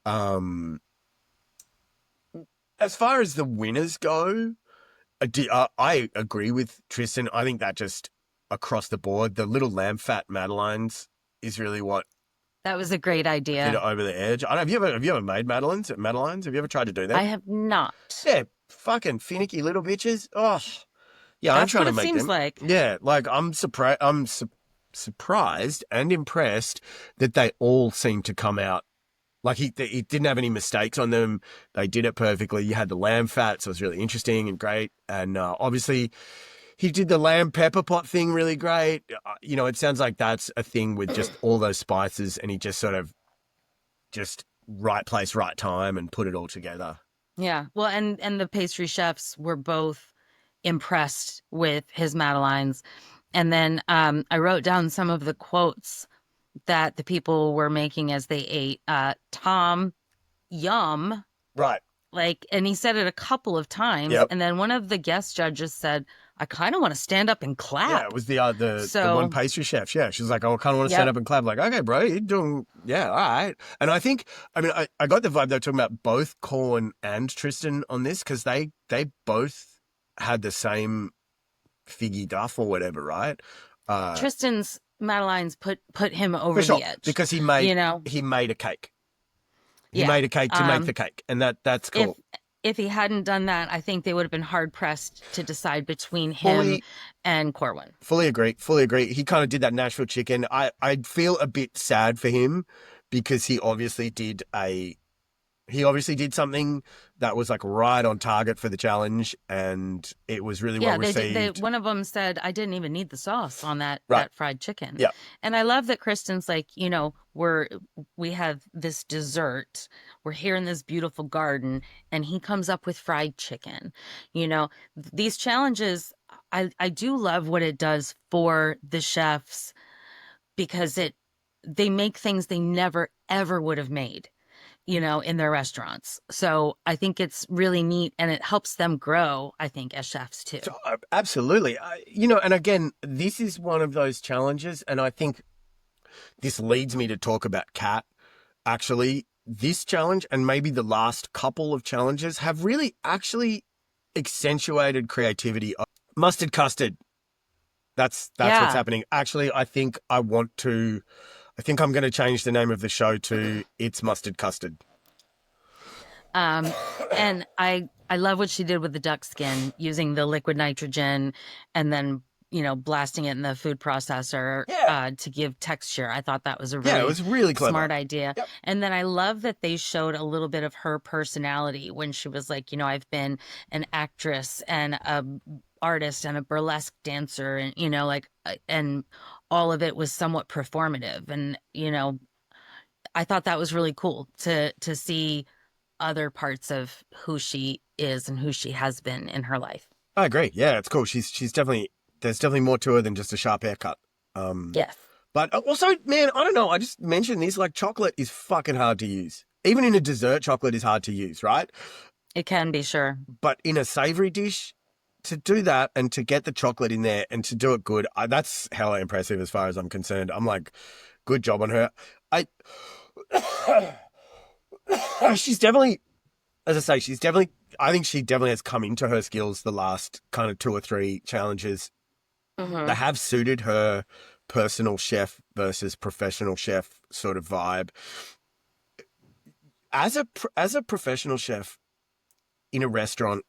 As far as the winners go, I agree with Tristan. I think that just across the board, the little lamb fat madeleines is really what that was a great idea. Did it over the edge. I don't, have you ever made madeleines? Have you ever tried to do that? I have not. Yeah, fucking finicky little bitches. Oh, yeah. I'm trying to make them. Seems like. Yeah, like I'm surprised. Surprised and impressed that they all seem to come out. Like he didn't have any mistakes on them. They did it perfectly. You had the lamb fat, so it was really interesting and great. And obviously, he did the lamb pepper pot thing really great. It sounds like that's a thing with just all those spices, and he just sort of just right place, right time, and put it all together. Yeah. Well, and the pastry chefs were both impressed with his madeleines. And then I wrote down some of the quotes that the people were making as they ate. Tom, yum. Right. And he said it a couple of times. Yep. And then one of the guest judges said, I kind of want to stand up and clap. Yeah, it was the one pastry chef. Yeah, she's like, I kind of want to stand up and clap. Like, okay, bro, you're doing, yeah, all right. And I think, I got the vibe they were talking about both Corwin and Tristan on this because they both had the same Figgy Duff or whatever, right? Tristan's madeleines put him over the edge because he made a cake. He made a cake to make the cake, and that's cool. If he hadn't done that, I think they would have been hard pressed to decide between him and Corwin. Fully agree. He kind of did that Nashville chicken. I feel a bit sad for him because he obviously did something that was like right on target for the challenge, and it was really well received. One of them said, I didn't even need the sauce on that fried chicken. Yeah. And I love that Kristen's like, we have this dessert. We're here in this beautiful garden, and he comes up with fried chicken. These challenges, I do love what it does for the chefs because they make things they never, ever would have made. In their restaurants. So I think it's really neat, and it helps them grow, I think, as chefs too. Absolutely. And again, this is one of those challenges, and I think this leads me to talk about Kat. Actually, this challenge and maybe the last couple of challenges have really actually accentuated creativity. Mustard custard. That's what's happening. Actually, I think I'm going to change the name of the show to It's Mustard Custard. And I love what she did with the duck skin, using the liquid nitrogen and then, blasting it in the food processor to give texture. I thought that was it was really clever. Smart idea. Yep. And then I love that they showed a little bit of her personality when she was like, I've been an actress and a artist and a burlesque dancer, and and all of it was somewhat performative. And I thought that was really cool to see other parts of who she is and who she has been in her life. I agree. Yeah, it's cool. She's definitely, there's definitely more to her than just a sharp haircut. Yes. But also, man, I don't know. I just mentioned this, like chocolate is fucking hard to use. Even in a dessert, chocolate is hard to use, right? It can be, sure. But in a savory dish, to do that and to get the chocolate in there and to do it good, that's hella impressive as far as I'm concerned. I'm like, good job on her. I she's definitely, as I say, I think she definitely has come into her skills the last kind of 2 or 3 challenges. They have suited her personal chef versus professional chef sort of vibe. As a professional chef in a restaurant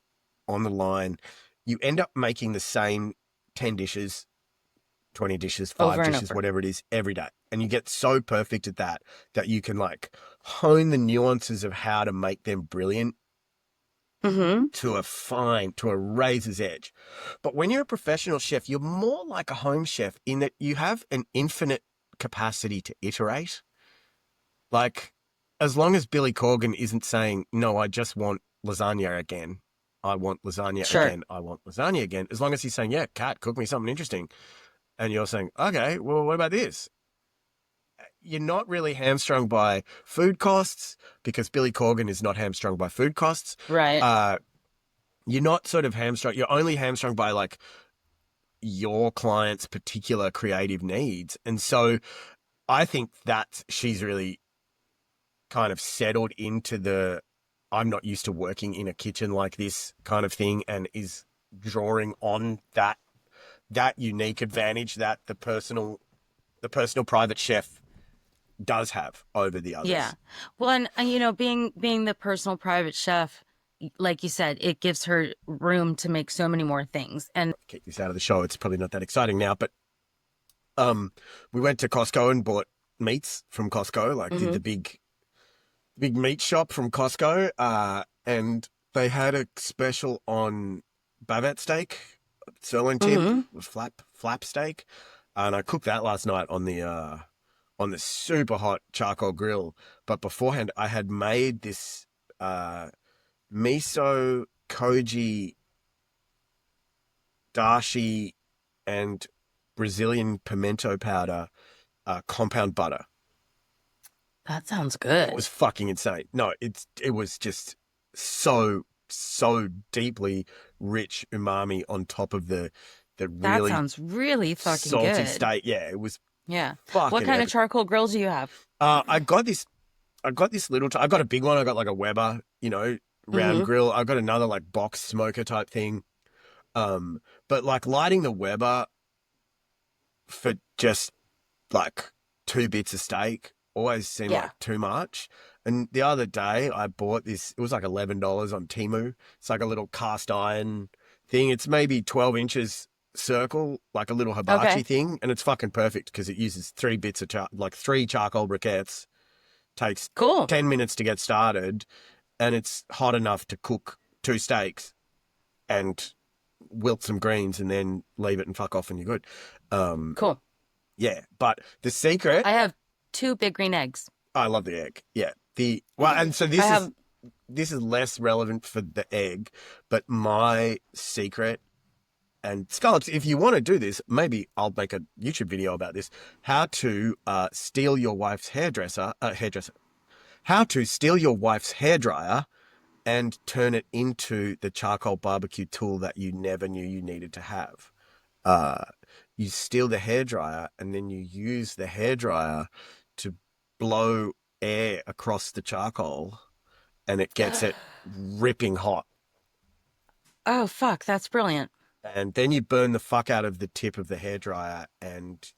on the line, you end up making the same 10 dishes, 20 dishes, 5 Over and dishes, over. whatever it is, every day. And you get so perfect at that you can like hone the nuances of how to make them brilliant to a razor's edge. But when you're a professional chef, you're more like a home chef in that you have an infinite capacity to iterate. Like, as long as Billy Corgan isn't saying, no, I just want lasagna again. I want lasagna Sure. again. I want lasagna again. As long as he's saying, yeah, Kat, cook me something interesting. And you're saying, okay, well, what about this? You're not really hamstrung by food costs because Billy Corgan is not hamstrung by food costs. Right. You're not sort of hamstrung. You're only hamstrung by like your client's particular creative needs. And so I think that she's really kind of settled into the I'm not used to working in a kitchen like this kind of thing and is drawing on that unique advantage that the personal private chef does have over the others. Yeah. Well, and you know, being the personal private chef, like you said, it gives her room to make so many more things. And Keep this out of the show. It's probably not that exciting now, but we went to Costco and bought meats from Costco, like did the big meat shop from Costco, and they had a special on Bavet steak, sirloin tip, flap steak, and I cooked that last night on the super hot charcoal grill. But beforehand, I had made this miso, koji, dashi, and Brazilian pimento powder compound butter. that sounds good. It was fucking insane. No, it was just so deeply rich umami on top of the That really sounds really fucking salty good. steak. Yeah, it was Yeah. fucking What kind epic. of charcoal grills do you have? I got this little. I got a big one. I got like a Weber, round grill. I got another like box smoker type thing. But like lighting the Weber for just like 2 bits of steak always seemed like too much. And the other day I bought this, it was like $11 on Temu. It's like a little cast iron thing. It's maybe 12 inches circle, like a little hibachi thing. And it's fucking perfect because it uses 3 bits of, 3 charcoal briquettes. Takes 10 minutes to get started. And it's hot enough to cook 2 steaks and wilt some greens and then leave it and fuck off and you're good. Cool. Yeah, but the secret... I have 2 big green eggs. I love the egg. Yeah. And so this is less relevant for the egg, but my secret, and Scallops, if you want to do this, maybe I'll make a YouTube video about this, how to steal your wife's how to steal your wife's hairdryer and turn it into the charcoal barbecue tool that you never knew you needed to have. You steal the hairdryer and then you use the hairdryer to blow air across the charcoal and it gets it ripping hot. Oh, fuck. That's brilliant. And then you burn the fuck out of the tip of the hairdryer and...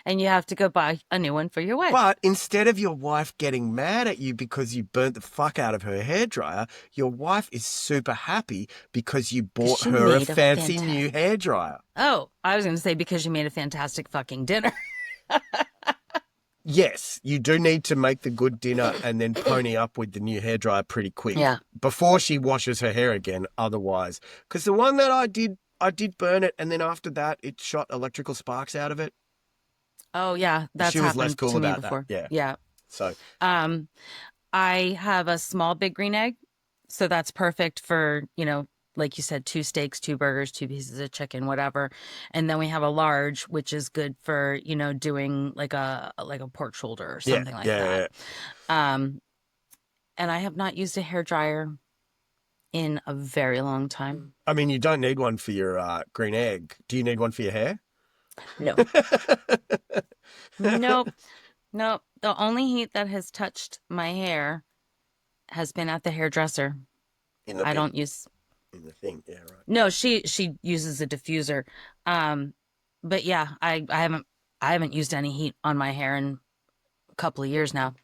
And you have to go buy a new one for your wife. But instead of your wife getting mad at you because you burnt the fuck out of her hairdryer, your wife is super happy because you bought her a fancy new hairdryer. Oh, I was going to say because you made a fantastic fucking dinner. Yes, you do need to make the good dinner and then pony up with the new hairdryer pretty quick. Yeah. Before she washes her hair again, otherwise. Because the one that I did burn it, and then after that, it shot electrical sparks out of it. Oh, yeah. That's she was happened less cool to me about before. that. Yeah. So, I have a small big green egg, so that's perfect for, like you said, 2 steaks, 2 burgers, 2 pieces of chicken, whatever. And then we have a large, which is good for, doing like a pork shoulder or something like that. Yeah. And I have not used a hairdryer in a very long time. I mean, you don't need one for your green egg. Do you need one for your hair? No. Nope. Nope. The only heat that has touched my hair has been at the hairdresser. In the I thing. don't use. In the thing, yeah, right. No, she uses a diffuser. But yeah, I haven't used any heat on my hair in a couple of years now.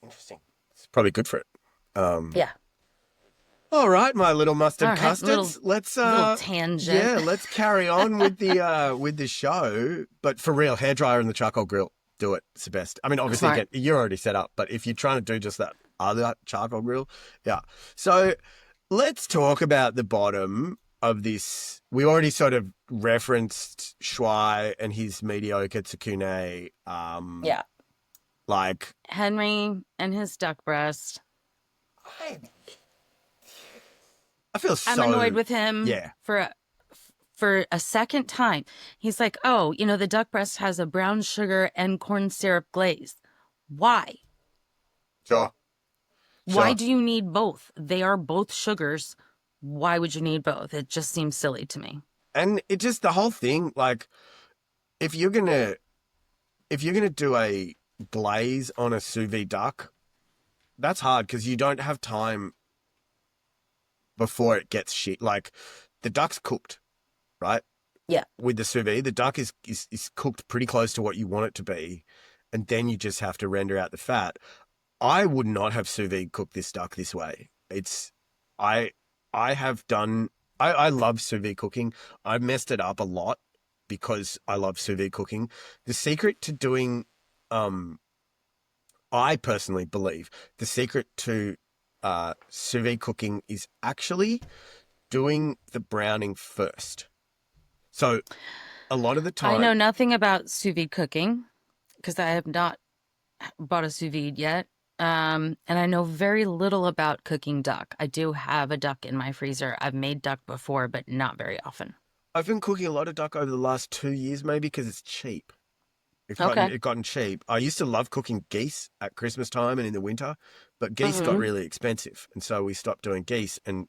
Interesting. It's probably good for it. Yeah. All right, my little mustard All right, custards. Let's little tangent. yeah, let's carry on with the show. But for real, hairdryer and the charcoal grill, do it. It's the best. I mean, obviously, Smart. you're already set up, but if you're trying to do just that other charcoal grill, yeah. So let's talk about the bottom of this. We already sort of referenced Shuai and his mediocre Tsukune. Yeah. Like Henry and his duck breast. I feel so I'm annoyed with him. Yeah. For a second time. He's like, oh, the duck breast has a brown sugar and corn syrup glaze. Why? Sure. Why do you need both? They are both sugars. Why would you need both? It just seems silly to me. And it just the whole thing, like, if you're gonna do a glaze on a sous vide duck, that's hard because you don't have time before it gets shit. Like, the duck's cooked, right? Yeah. With the sous vide, the duck is cooked pretty close to what you want it to be, and then you just have to render out the fat. I would not have sous vide cooked this duck this way. I love sous vide cooking. I've messed it up a lot because I love sous vide cooking. The secret to doing, I personally believe the secret to sous vide cooking is actually doing the browning first. So a lot of the time, I know nothing about sous vide cooking because I have not bought a sous vide yet. And I know very little about cooking duck. I do have a duck in my freezer. I've made duck before, but not very often. I've been cooking a lot of duck over the last 2 years, maybe because it's cheap. It gotten cheap. I used to love cooking geese at Christmas time and in the winter, but geese got really expensive, and so we stopped doing geese and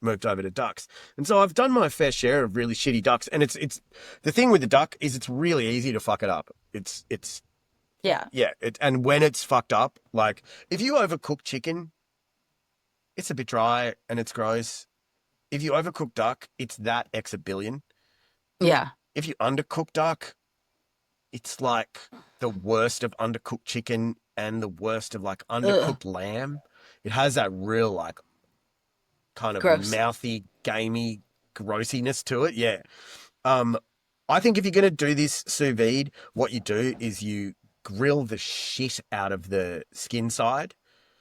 moved over to ducks. And so I've done my fair share of really shitty ducks. And it's the thing with the duck is it's really easy to fuck it up. Yeah. Yeah, and when it's fucked up, like if you overcook chicken, it's a bit dry and it's gross. If you overcook duck, it's that X a billion. Yeah. If you undercook duck, it's like the worst of undercooked chicken and the worst of like undercooked lamb. It has that real like kind of Gross. mouthy, gamey grossiness to it. Yeah. I think if you're going to do this sous vide, what you do is you grill the shit out of the skin side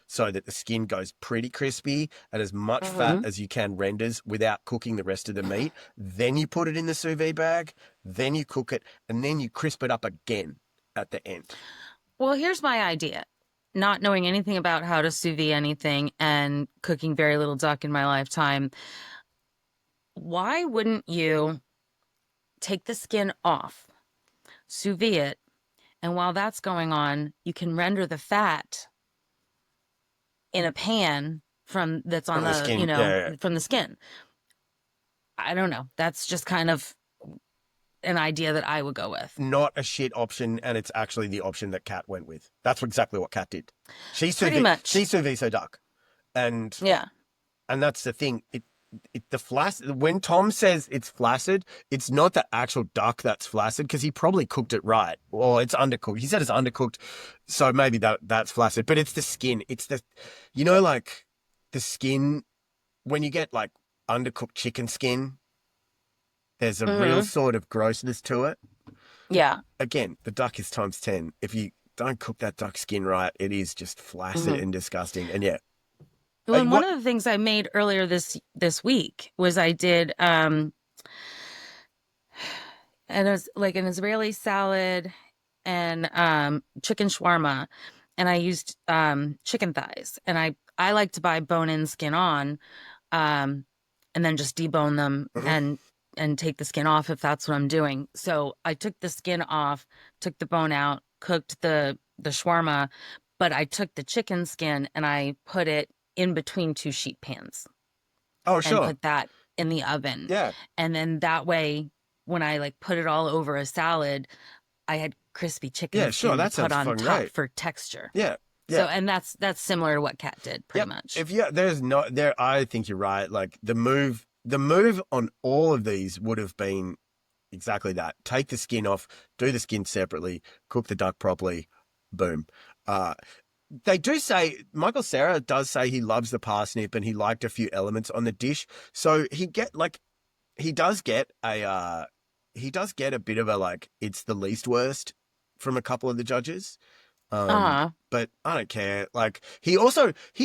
so that the skin goes pretty crispy and as much fat as you can renders without cooking the rest of the meat. Then you put it in the sous vide bag, then you cook it, and then you crisp it up again at the end. Well, here's my idea. Not knowing anything about how to sous vide anything and cooking very little duck in my lifetime, why wouldn't you take the skin off, sous vide it, and while that's going on, you can render the fat in a pan that's on the skin. from the skin. I don't know. That's just kind of an idea that I would go with. Not a shit option, and it's actually the option that Kat went with. That's exactly what Kat did. She Pretty much. She sous vide her duck, and that's the thing. The flaccid. When Tom says it's flaccid, it's not the actual duck that's flaccid because he probably cooked it right. Well, it's undercooked. He said it's undercooked, so maybe that's flaccid. But it's the skin. It's the, like the skin when you get like undercooked chicken skin. There's a real sort of grossness to it. Yeah. Again, the duck is times 10. If you don't cook that duck skin right, it is just flaccid and disgusting. And yeah. Well, and one of the things I made earlier this week was I did and it was like an Israeli salad and chicken shawarma, and I used chicken thighs, and I like to buy bone-in skin on, and then just debone them and take the skin off if that's what I'm doing. So I took the skin off, took the bone out, cooked the shawarma, but I took the chicken skin and I put it in between two sheet pans. Oh, and sure. put that in the oven. Yeah. And then that way, when I like put it all over a salad, I had crispy chicken Yeah, sure. skin to That put sounds on fucking top great. for texture. Yeah. So, Yeah. and that's similar to what Kat did, pretty Yep. much. If you there's not there, I think you're right. Like the move on all of these would have been exactly that. Take the skin off, do the skin separately, cook the duck properly, boom. They do say Michael Cera does say he loves the parsnip and he liked a few elements on the dish. So he does get a bit of a like it's the least worst from a couple of the judges. But I don't care. Like he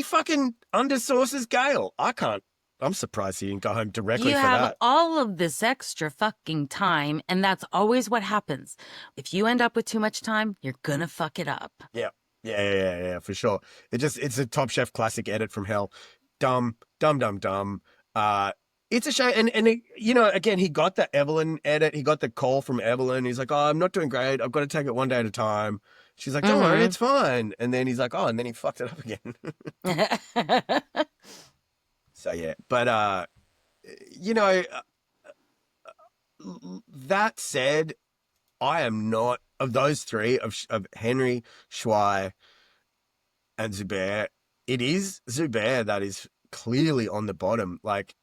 fucking undersources Gale. I'm surprised he didn't go home directly You for have that. all of this extra fucking time, and that's always what happens. If you end up with too much time, you're gonna fuck it up. Yeah. Yeah, for sure. It's a Top Chef classic edit from hell. Dumb. It's a shame. And again, he got the Evelyn edit. He got the call from Evelyn. He's like, oh, I'm not doing great. I've got to take it one day at a time. She's like, don't worry, it's fine. And then he's like, oh, and then he fucked it up again. So, yeah. But, that said, I am not, of those three, of Henry, Schwei, and Zubair, it is Zubair that is clearly on the bottom. Like,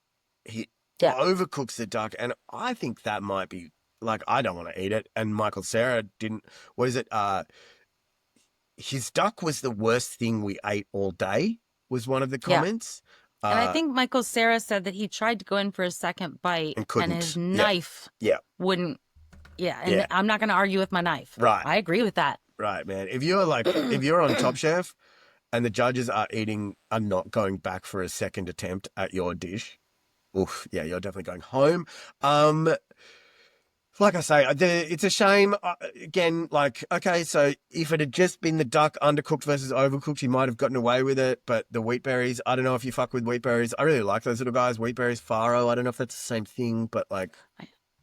he overcooks the duck, and I think that might be, like, I don't want to eat it. And Michael Cera didn't, what is it? His duck was the worst thing we ate all day, was one of the comments. And I think Michael Cera said that he tried to go in for a second bite, and his knife wouldn't. Yeah, and I'm not going to argue with my knife. Right. I agree with that. Right, man. If you're on Top Chef and the judges are not going back for a second attempt at your dish, oof, yeah, you're definitely going home. Like I say, it's a shame. Again, like, okay, so if it had just been the duck undercooked versus overcooked, you might have gotten away with it. But the wheatberries, I don't know if you fuck with wheatberries. I really like those little guys. Wheatberries, farro. I don't know if that's the same thing, but like,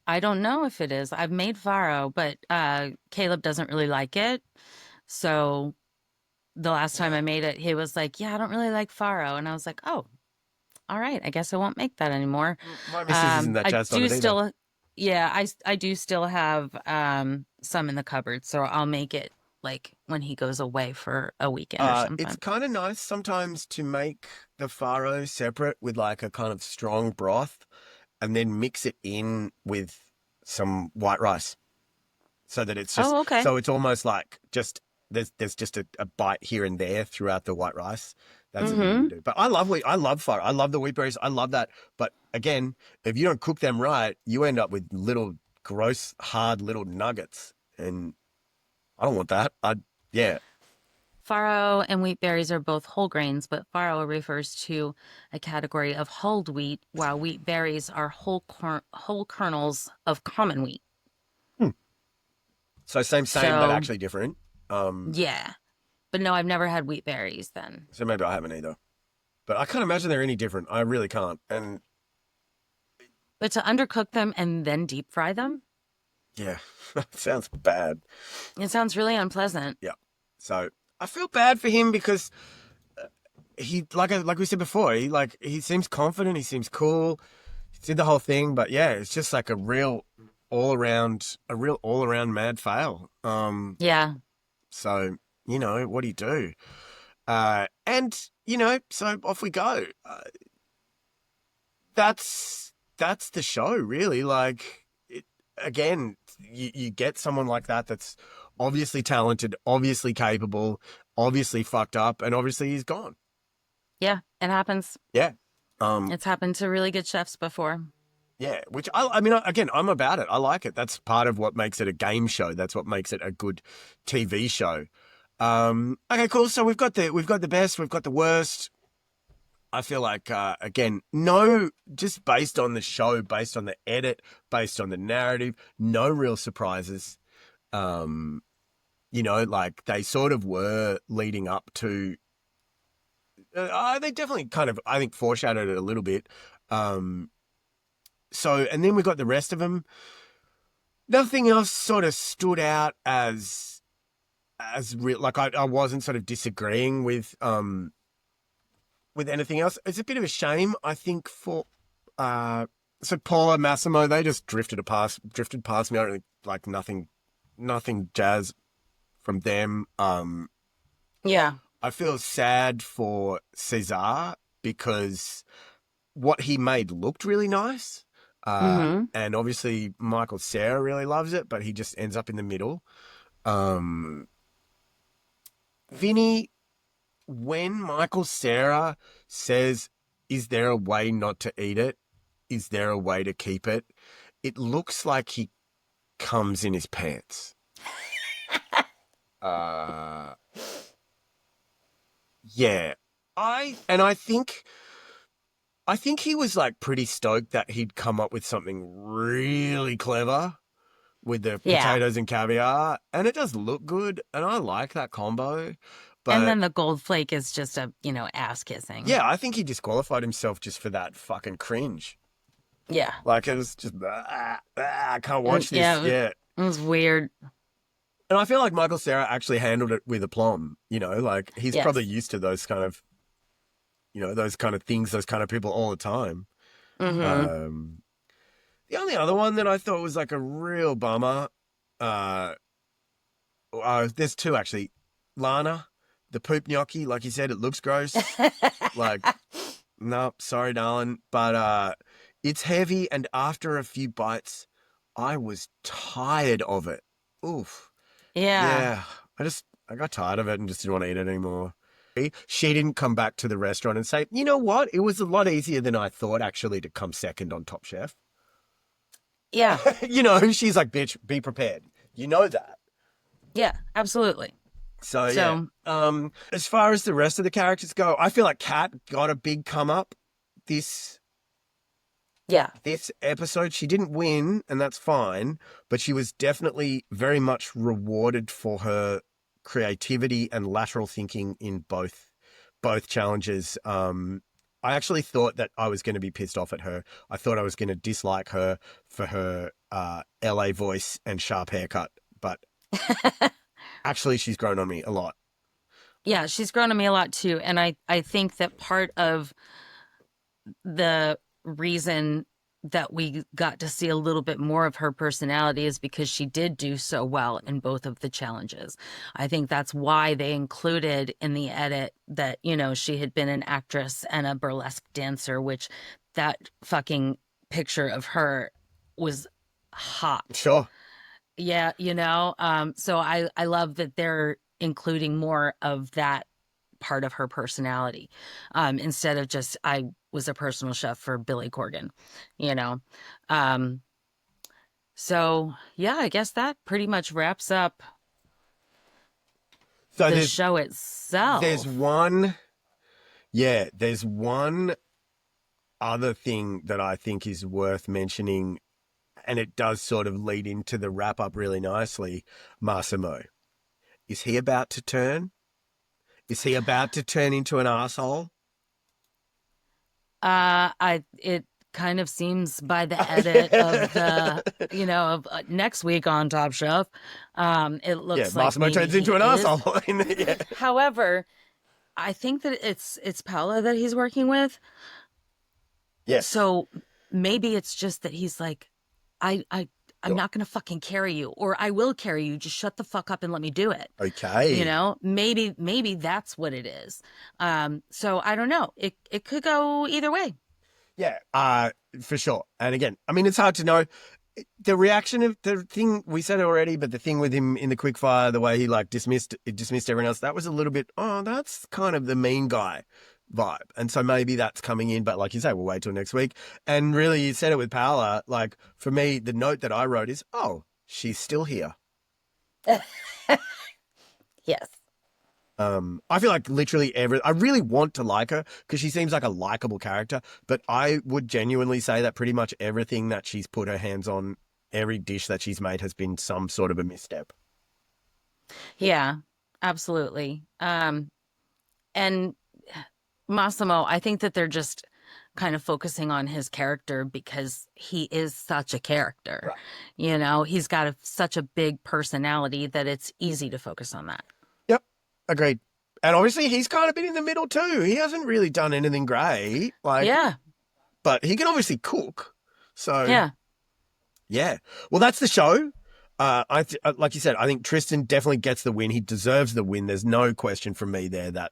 I don't know if it is. I've made farro, but Caleb doesn't really like it. So the last time I made it, he was like, yeah, I don't really like farro. And I was like, oh, all right. I guess I won't make that anymore. My missus isn't that jazzed on it either. I do still have some in the cupboard. So I'll make it like when he goes away for a weekend or something. It's kind of nice sometimes to make the farro separate with like a kind of strong broth, and then mix it in with some white rice, so that it's just so it's almost like just there's just a bite here and there throughout the white rice. That's what you do. But I love farro. I love the wheatberries. I love that. But again, if you don't cook them right, you end up with little gross, hard little nuggets, and I don't want that. Farro and wheatberries are both whole grains, but farro refers to a category of hulled wheat, while wheatberries are whole kernels of common wheat. So same, but actually different. Yeah. But no, I've never had wheatberries then. So maybe I haven't either. But I can't imagine they're any different. I really can't. But to undercook them and then deep fry them? Yeah, that sounds bad. It sounds really unpleasant. Yeah. So I feel bad for him because he, like we said before, he seems confident, he seems cool, he did the whole thing, but yeah, it's just like a real all around mad fail. Yeah. So, what do you do? And so off we go. That's the show, really. Like, again, you get someone like that's obviously talented, obviously capable, obviously fucked up, and obviously he's gone. Yeah, it happens. Yeah. It's happened to really good chefs before. Yeah, which again, I'm about it. I like it. That's part of what makes it a game show. That's what makes it a good TV show. Okay, cool. So we've got the best, we've got the worst. I feel like, again, just based on the show, based on the edit, based on the narrative, no real surprises. Like they sort of were leading up to, they definitely kind of, I think, foreshadowed it a little bit. So, and then we got the rest of them. Nothing else sort of stood out as real. Like I wasn't sort of disagreeing with with anything else. It's a bit of a shame, I think, for so Paula, Massimo, they just drifted past me. I don't really, like nothing jazz from them. Yeah. I feel sad for Cesar because what he made looked really nice. And obviously Michael Cera really loves it, but he just ends up in the middle. Vinny, when Michael Cera says, "Is there a way not to eat it? Is there a way to keep it?" It looks like he comes in his pants. Yeah. I think he was like pretty stoked that he'd come up with something really clever with the potatoes and caviar, and it does look good, and I like that combo. But and then the gold flake is just a, ass kissing. yeah, I think he disqualified himself just for that fucking cringe. Yeah. Like, it was just, I can't watch this. Yeah, It was weird. And I feel like Michael Cera actually handled it with aplomb, like he's probably used to those kind of, those kind of things, those kind of people all the time. Mm-hmm. The only other one that I thought was like a real bummer, there's two actually. Lana, the poop gnocchi, like you said, it looks gross. Like, no, sorry, darling. But it's heavy, and after a few bites, I was tired of it. Oof. Yeah. I got tired of it and just didn't want to eat it anymore. She didn't come back to the restaurant and say, "You know what? It was a lot easier than I thought, actually, to come second on Top Chef." Yeah. She's like, "Bitch, be prepared." You know that. Yeah, absolutely. So yeah. As far as the rest of the characters go, I feel like Kat got a big come up this episode. She didn't win, and that's fine, but she was definitely very much rewarded for her creativity and lateral thinking in both challenges. I actually thought that I was going to be pissed off at her. I thought I was going to dislike her for her LA voice and sharp haircut, but actually she's grown on me a lot. Yeah, she's grown on me a lot too. And I think that part of the reason that we got to see a little bit more of her personality is because she did do so well in both of the challenges. I think that's why they included in the edit that, she had been an actress and a burlesque dancer, which that fucking picture of her was hot. Sure. Yeah, so I love that they're including more of that part of her personality, instead of just, I was a personal chef for Billy Corgan, so yeah, I guess that pretty much wraps up the show itself. There's one other thing that I think is worth mentioning, and it does sort of lead into the wrap up really nicely. Massimo, is he about to turn? Is he about to turn into an asshole? It kind of seems by the edit of the, of next week on Top Chef, it looks like Massimo turns into an asshole. Yeah. However, I think that it's Paula that he's working with. Yes. So maybe it's just that he's like, I'm not going to fucking carry you, or I will carry you. Just shut the fuck up and let me do it. Okay. Maybe that's what it is. So I don't know. It could go either way. Yeah, for sure. And again, I mean, it's hard to know. The reaction of the thing, we said it already, but the thing with him in the quickfire, the way he like dismissed everyone else, that was a little bit, that's kind of the mean guy vibe. And so maybe that's coming in, but like you say, we'll wait till next week. And really, you said it with Paola, like for me, the note that I wrote is, she's still here. Yes. I feel like literally I really want to like her because she seems like a likable character, but I would genuinely say that pretty much everything that she's put her hands on, every dish that she's made has been some sort of a misstep. Yeah, absolutely. And Massimo, I think that they're just kind of focusing on his character because he is such a character. Right. He's got such a big personality that it's easy to focus on that. Yep, agreed. And obviously he's kind of been in the middle too. He hasn't really done anything great. Like, Yeah. but he can obviously cook. So Yeah. yeah. Well, that's the show. Like you said, I think Tristan definitely gets the win. He deserves the win. There's no question from me there that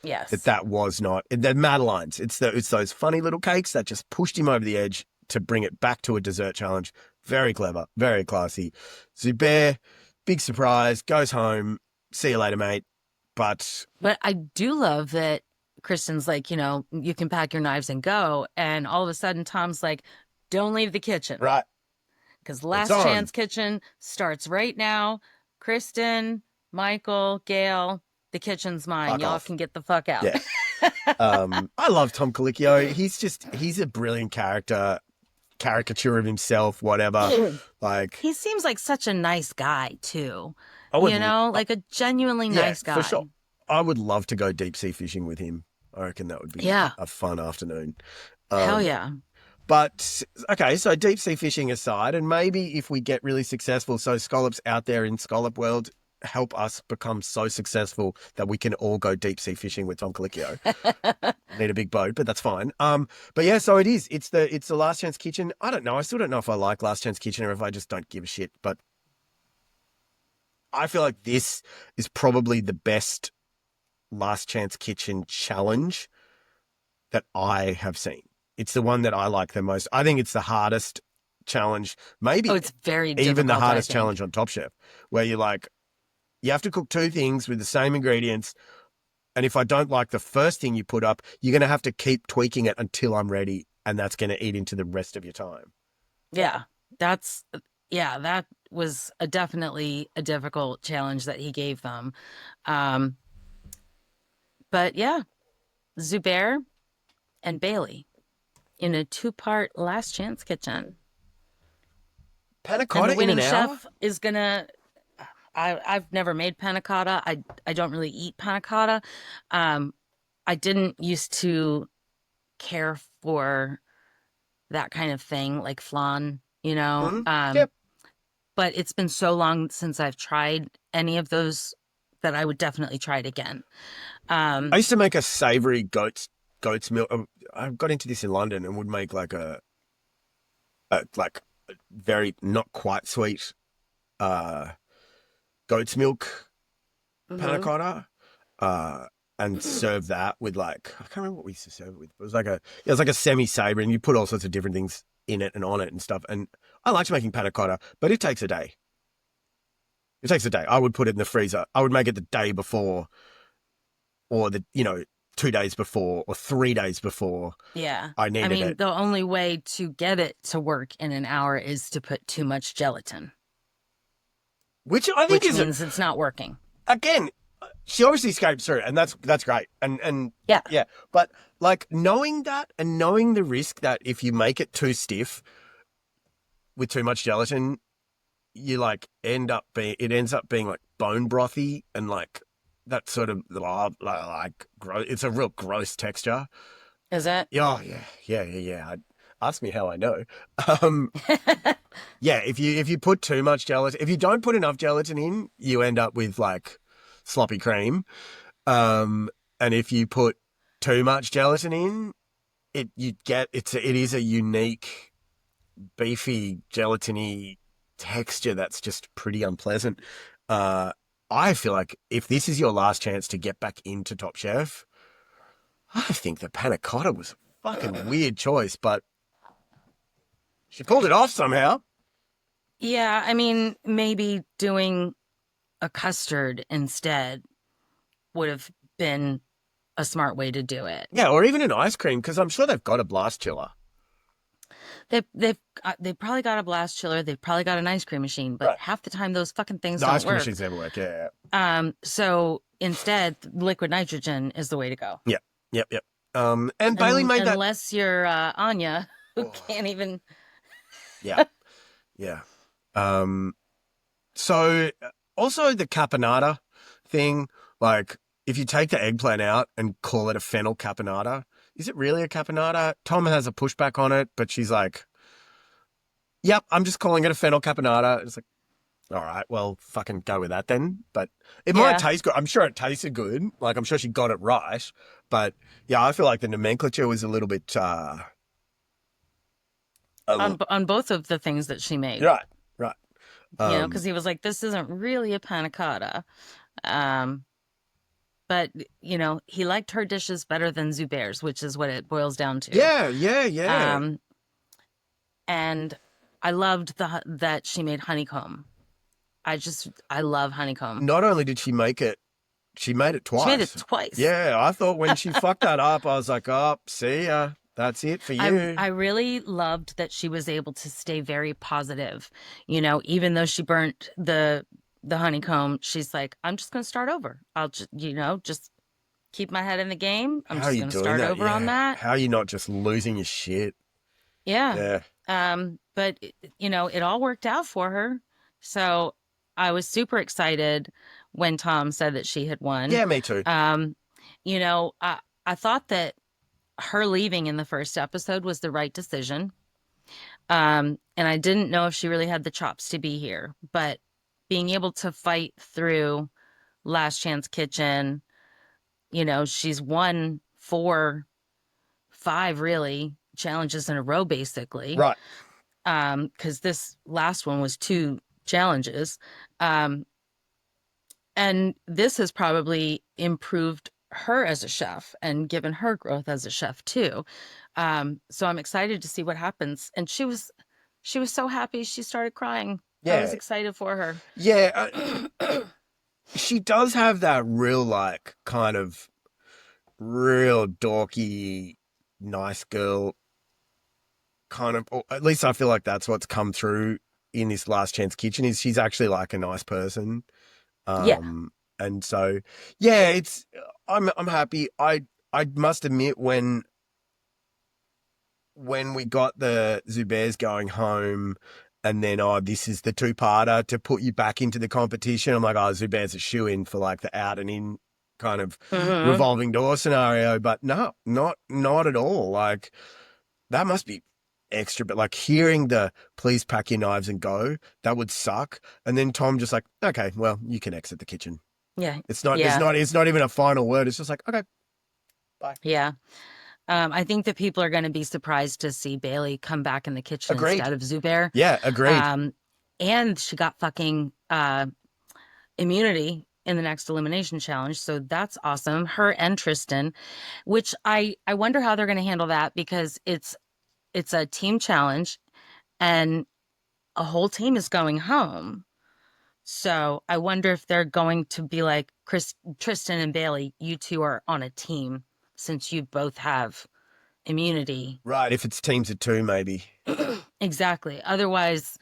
Yes. that was not. They're Madelines. It's those funny little cakes that just pushed him over the edge to bring it back to a dessert challenge. Very clever, very classy. Zubair, big surprise, goes home. See you later, mate. But I do love that Kristen's like, you can pack your knives and go. And all of a sudden, Tom's like, don't leave the kitchen. right, Because Last on. Chance Kitchen starts right now. Kristen, Michael, Gail, the kitchen's mine. Fuck Y'all off. can get the fuck out. Yeah. I love Tom Colicchio. He's a brilliant caricature of himself, whatever. Like, He seems like such a nice guy, too. I would, Like a genuinely nice guy. for sure. I would love to go deep sea fishing with him. I reckon that would be a fun afternoon. Hell yeah. But, okay, so deep sea fishing aside, and maybe if we get really successful, so Scallops out there in Scallop world help us become so successful that we can all go deep sea fishing with Tom Colicchio. Need a big boat, but that's fine. But yeah, so it is. It's the Last Chance Kitchen. I don't know. I still don't know if I like Last Chance Kitchen or if I just don't give a shit. But I feel like this is probably the best Last Chance Kitchen challenge that I have seen. It's the one that I like the most. I think it's the hardest challenge, maybe It's very even difficult, the I hardest think. challenge on Top Chef, where you're like, you have to cook two things with the same ingredients. And if I don't like the first thing you put up, you're going to have to keep tweaking it until I'm ready. And that's going to eat into the rest of your time. Yeah. That was definitely a difficult challenge that he gave them. But yeah, Zubair and Bailey in a 2-part Last Chance Kitchen. Panna And cotta the in winning an hour? chef is gonna. I've never made panna cotta. I don't really eat panna cotta. I didn't used to care for that kind of thing, like flan, Mhm. Yep. But it's been so long since I've tried any of those that I would definitely try it again. I used to make a savory goat's milk. I got into this in London and would make like a very not quite sweet goat's milk panna cotta, and serve that with like, I can't remember what we used to serve it with. It was like a semi-savory, and you put all sorts of different things in it and on it and stuff. And I liked making panna cotta, but it takes a day. It takes a day. I would put it in the freezer. I would make it the day before, or 2 days before, or 3 days before. Yeah. I needed it. The only way to get it to work in an hour is to put too much gelatin, Which I think which is means it's not working. again, she obviously escaped through, and that's great. And Yeah. But like knowing that and knowing the risk that if you make it too stiff with too much gelatin, you like ends up being like bone brothy and like that sort of like gross. It's a real gross texture. Is that? Oh yeah. Ask me how I know. Yeah, if you put too much gelatin, if you don't put enough gelatin in, you end up with like sloppy cream. And if you put too much gelatin in, it is a unique beefy gelatiny texture that's just pretty unpleasant. I feel like if this is your last chance to get back into Top Chef, I think the panna cotta was a fucking weird choice, but she pulled it off somehow. Yeah, I mean, maybe doing a custard instead would have been a smart way to do it. Yeah, or even an ice cream, because I'm sure they've got a blast chiller. They've probably got a blast chiller. They've probably got an ice cream machine, but Right. half the time those fucking things The don't ice cream work. machines never work. Yeah. So instead, liquid nitrogen is the way to go. Yep. And Bailey made that. Unless you're Anya, who Oh. can't even. Yeah. So also the caponata thing, like if you take the eggplant out and call it a fennel caponata, is it really a caponata? Tom has a pushback on it, but she's like, yep, I'm just calling it a fennel caponata. It's like, All right, well, fucking go with that then. But it might Yeah. taste good. I'm sure it tasted good. Like, I'm sure she got it right. But yeah, I feel like the nomenclature was a little bit, a, On both of the things that she made, right, right. because he was like, "This isn't really a panna cotta," um, but he liked her dishes better than Zubair's, which is what it boils down to. Yeah, yeah, yeah. Um, and I loved that she made honeycomb. I love honeycomb. Not only did she make it, she made it She made it twice. twice. Yeah, I thought when she fucked that up, I was like, oh, see ya. That's it for I you. I really loved that she was able to stay very positive. Even though she burnt the honeycomb, she's like, I'm just going to start over. I'll just keep my head in the game. I'm How are just you going to doing start that? over on Yeah. that. How are you not just losing your shit? Yeah. Yeah. But it all worked out for her. So I was super excited when Tom said that she had won. Yeah, me too. I thought that her leaving in the first episode was the right decision. And I didn't know if she really had the chops to be here, but being able to fight through Last Chance Kitchen, she's won 4, 5 really challenges in a row, basically. Right. Because this last one was 2 challenges. And this has probably improved her as a chef and given her growth as a chef too. So I'm excited to see what happens. And she was so happy she started crying. I was Yeah. excited for her. Yeah. She does have that real, like, kind of real dorky, nice girl kind of, or at least I feel like that's what's come through in this Last Chance Kitchen is she's actually like a nice person. Yeah. And so, yeah, I'm happy. I must admit when we got the Zubairs going home and then, this is the 2-parter to put you back into the competition. I'm like, Zubair's a shoo-in for like the out and in kind of Mhm. revolving door scenario. But no, not at all. Like that must be extra, but like hearing the please pack your knives and go, that would suck. And then Tom just like, okay, well, you can exit the kitchen. Yeah. It's not, Yeah. it's not even a final word. It's just like, okay, bye. Yeah. I think that people are going to be surprised to see Bailey come back in the kitchen Agreed. instead of Zubair. Yeah, agreed. And she got fucking immunity in the next elimination challenge, so that's awesome. Her and Tristan, which I wonder how they're going to handle that because it's a team challenge, and a whole team is going home. So I wonder if they're going to be like, Tristan and Bailey, you two are on a team since you both have immunity. Right, if it's teams of 2, maybe. Exactly. Otherwise,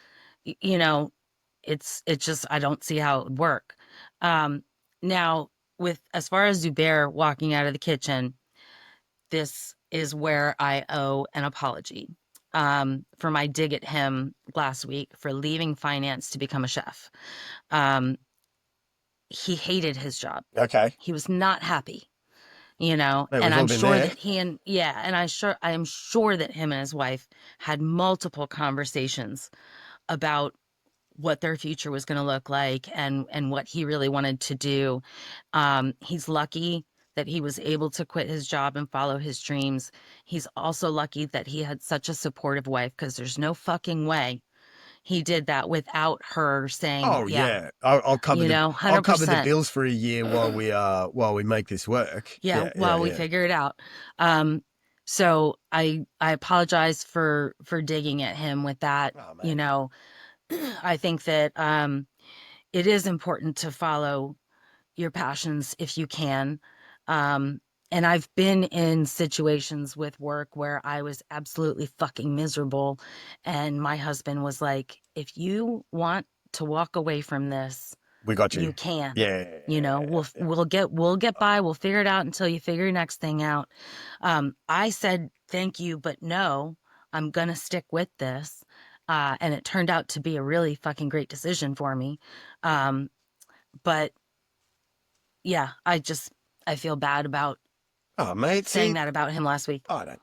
it's just I don't see how it would work. Now, with as far as Zubair walking out of the kitchen, this is where I owe an apology for my dig at him last week for leaving finance to become a chef. He hated his job. Okay. He was not happy, and we've all I'm been sure there. that I am sure that him and his wife had multiple conversations about what their future was going to look like and what he really wanted to do. He's lucky that he was able to quit his job and follow his dreams. He's also lucky that he had such a supportive wife because there's no fucking way he did that without her saying, Oh yeah, I'll cover the 100%. bills for a year while we make this work. While we figure it out. So I apologize for digging at him with that. Oh, man. I think that it is important to follow your passions if you can. And I've been in situations with work where I was absolutely fucking miserable. And my husband was like, if you want to walk away from this, We got you. you can. Yeah. We'll get by. We'll figure it out until you figure your next thing out. I said, thank you, but no, I'm going to stick with this. And it turned out to be a really fucking great decision for me. But yeah, I feel bad about Oh, mate, saying that about him last week. I don't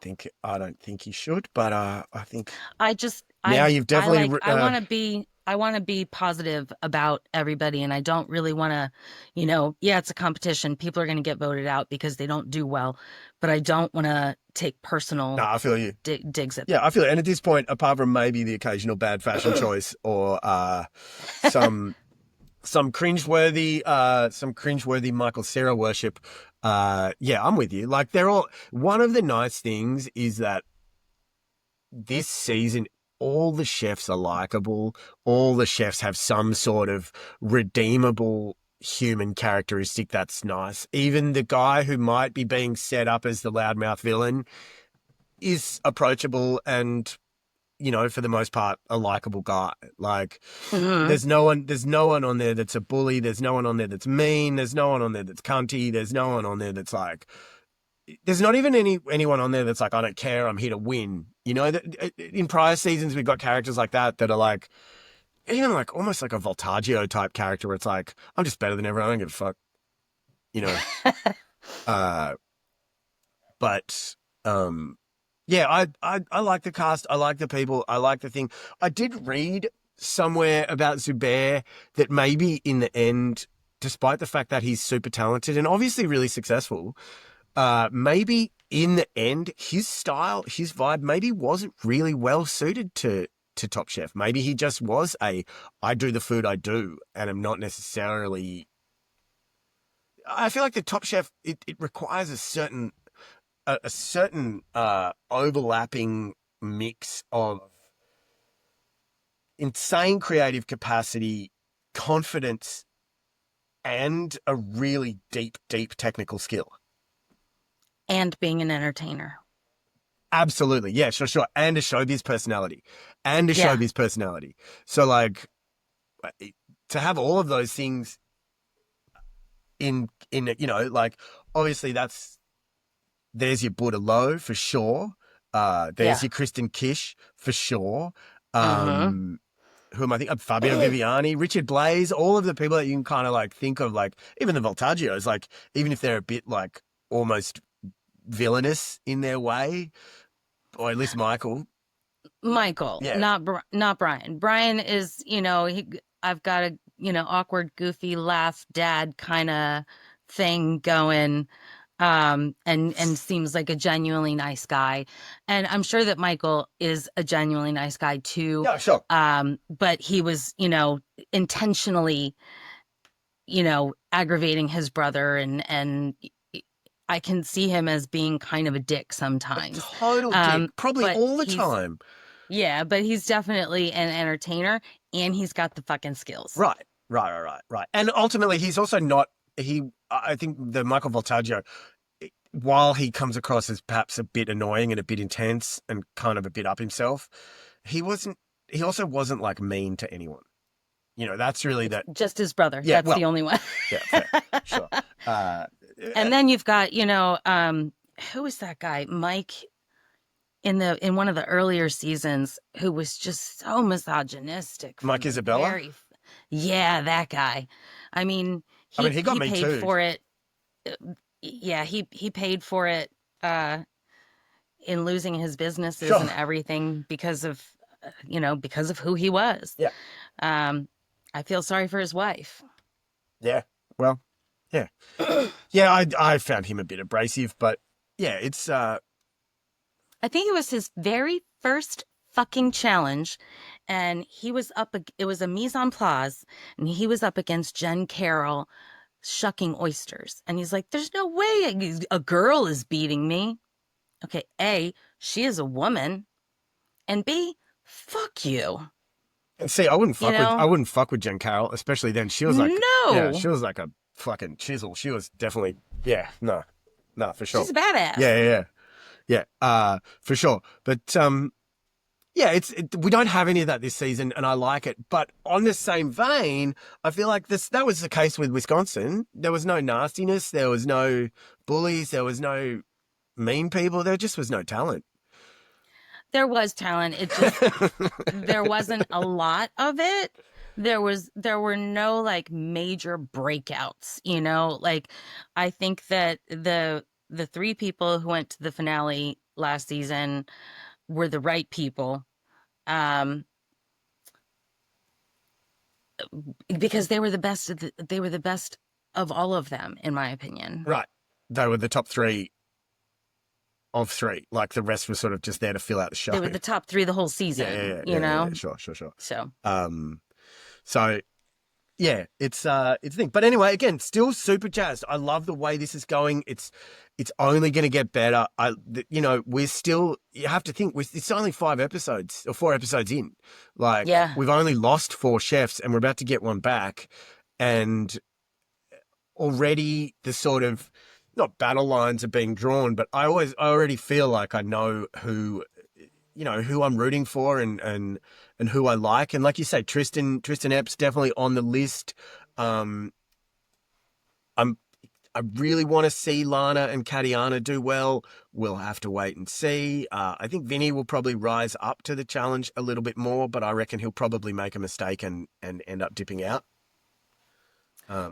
think you should, but I think Now you've definitely I want to be want to be positive about everybody, and I don't really want to, yeah, it's a competition. People are going to get voted out because they don't do well, but I don't want to take personal No, I feel you. digs at Yeah, I feel it. And at this point, apart from maybe the occasional bad fashion choice or some cringeworthy Michael Cera worship, yeah, I'm with you. Like they're all. One of the nice things is that this season, all the chefs are likable. All the chefs have some sort of redeemable human characteristic that's nice. Even the guy who might be being set up as the loudmouth villain is approachable and, for the most part, a likable guy. Like there's no one on there that's a bully. There's no one on there that's mean. There's no one on there that's cunty. There's no one on there that's like, there's not even anyone on there that's like, I don't care, I'm here to win. In prior seasons, we've got characters like that are like, even like almost like a Voltaggio type character where it's like, I'm just better than everyone, I don't give a fuck. But yeah, I like the cast, I like the people, I like the thing. I did read somewhere about Zubair that maybe in the end, despite the fact that he's super talented and obviously really successful, maybe in the end, his style, his vibe, maybe wasn't really well suited to Top Chef. Maybe he just was I do the food I do, and I'm not necessarily. I feel like the Top Chef it requires a certain overlapping mix of insane creative capacity, confidence, and a really deep technical skill. And being an entertainer. Absolutely. Yeah, sure. And a showbiz personality. So like to have all of those things in like obviously there's your Buddha Low for sure. There's your Kristen Kish for sure. Who am I thinking? Fabio Viviani, Richard Blaze, all of the people that you can kind of like think of, like even the Voltaggios, like even if they're a bit like almost villainous in their way, or at least Michael, yeah, not Brian. Brian is, I've got a, awkward, goofy laugh dad kind of thing going, and seems like a genuinely nice guy. And I'm sure that Michael is a genuinely nice guy too. Yeah, sure. But he was, intentionally, aggravating his brother, and I can see him as being kind of a dick sometimes. Total dick, probably all the time. Yeah, but he's definitely an entertainer, and he's got the fucking skills. Right. And ultimately, he's also not. I think the Michael Voltaggio, while he comes across as perhaps a bit annoying and a bit intense and kind of a bit up himself, he also wasn't like mean to anyone. That's really that. Just his brother. Yeah, that's the only one. Yeah, fair, sure. And then you've got, who is that guy? Mike in one of the earlier seasons, who was just so misogynistic. Mike Isabella? Yeah, that guy. I mean, he got me paid too. for it. Yeah, he paid for it in losing his businesses and everything because of who he was. Yeah. I feel sorry for his wife. Yeah. Well, yeah. Yeah, I found him a bit abrasive, but yeah, it's I think it was his very first fucking challenge, and he was it was a mise en place, and he was up against Jen Carroll shucking oysters, and he's like, there's no way a girl is beating me. Okay, A, she is a woman, and B, fuck you. And see, I wouldn't fuck with Jen Carroll, especially then. She was like, she was like a fucking chisel. She was definitely, no, for sure. She's a badass. Yeah, for sure. But we don't have any of that this season, and I like it. But on the same vein, I feel like that was the case with Wisconsin. There was no nastiness, there was no bullies, there was no mean people. There just was no talent. There was talent. It just there wasn't a lot of it. There were no like major breakouts, like I think that the three people who went to the finale last season were the right people. because they were the best. They were the best of all of them, in my opinion. Right. They were the top 3 of 3. Like the rest was sort of just there to fill out the show. They were the top 3 the whole season. You know. Sure. So. So yeah, it's a thing. But anyway, again, still super jazzed. I love the way this is going. It's only going to get better. We're still. You have to think. It's only 5 episodes or 4 episodes in. Like, Yeah. we've only lost 4 chefs, and we're about to get one back, and already the sort of not battle lines are being drawn, but I already feel like I know who I'm rooting for and who I like. And like you say, Tristan Epps definitely on the list. I really want to see Lana and Katiana do well. We'll have to wait and see. I think Vinny will probably rise up to the challenge a little bit more, but I reckon he'll probably make a mistake and end up dipping out.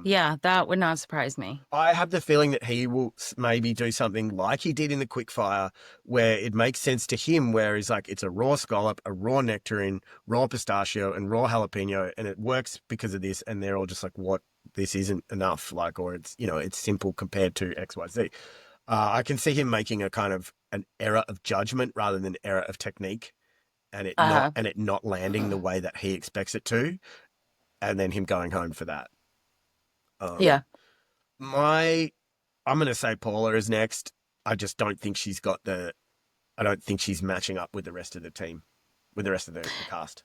Yeah, that would not surprise me. I have the feeling that he will maybe do something like he did in the quickfire, where it makes sense to him, where he's like, it's a raw scallop, a raw nectarine, raw pistachio, and raw jalapeno, and it works because of this. And they're all just like, what? This isn't enough. Like, or it's, it's simple compared to XYZ. I can see him making a kind of an error of judgment rather than error of technique, and it not landing the way that he expects it to, and then him going home for that. Yeah. I'm going to say Paula is next. I just don't think she's I don't think she's matching up with the rest of the team, with the rest of the cast.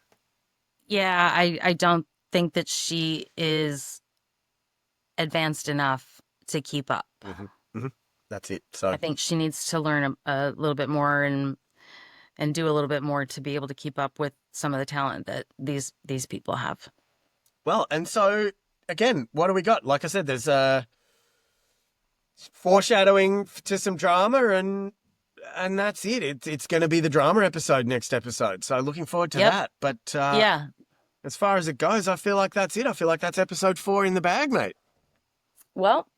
Yeah, I don't think that she is advanced enough to keep up. Mm-hmm. Mm-hmm. That's it. So I think she needs to learn a little bit more and do a little bit more to be able to keep up with some of the talent that these people have. Well, and so again, what do we got? Like I said, there's foreshadowing to some drama, and that's it. It's going to be the drama episode next episode. So looking forward to that. But yeah, as far as it goes, I feel like that's it. I feel like that's episode 4 in the bag, mate. Well,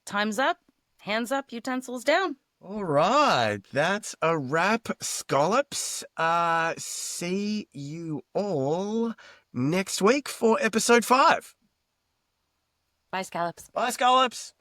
time's up. Hands up, utensils down. All right, that's a wrap, Scallops. See you all next week for episode 5. Bye, Scallops. Bye, Scallops.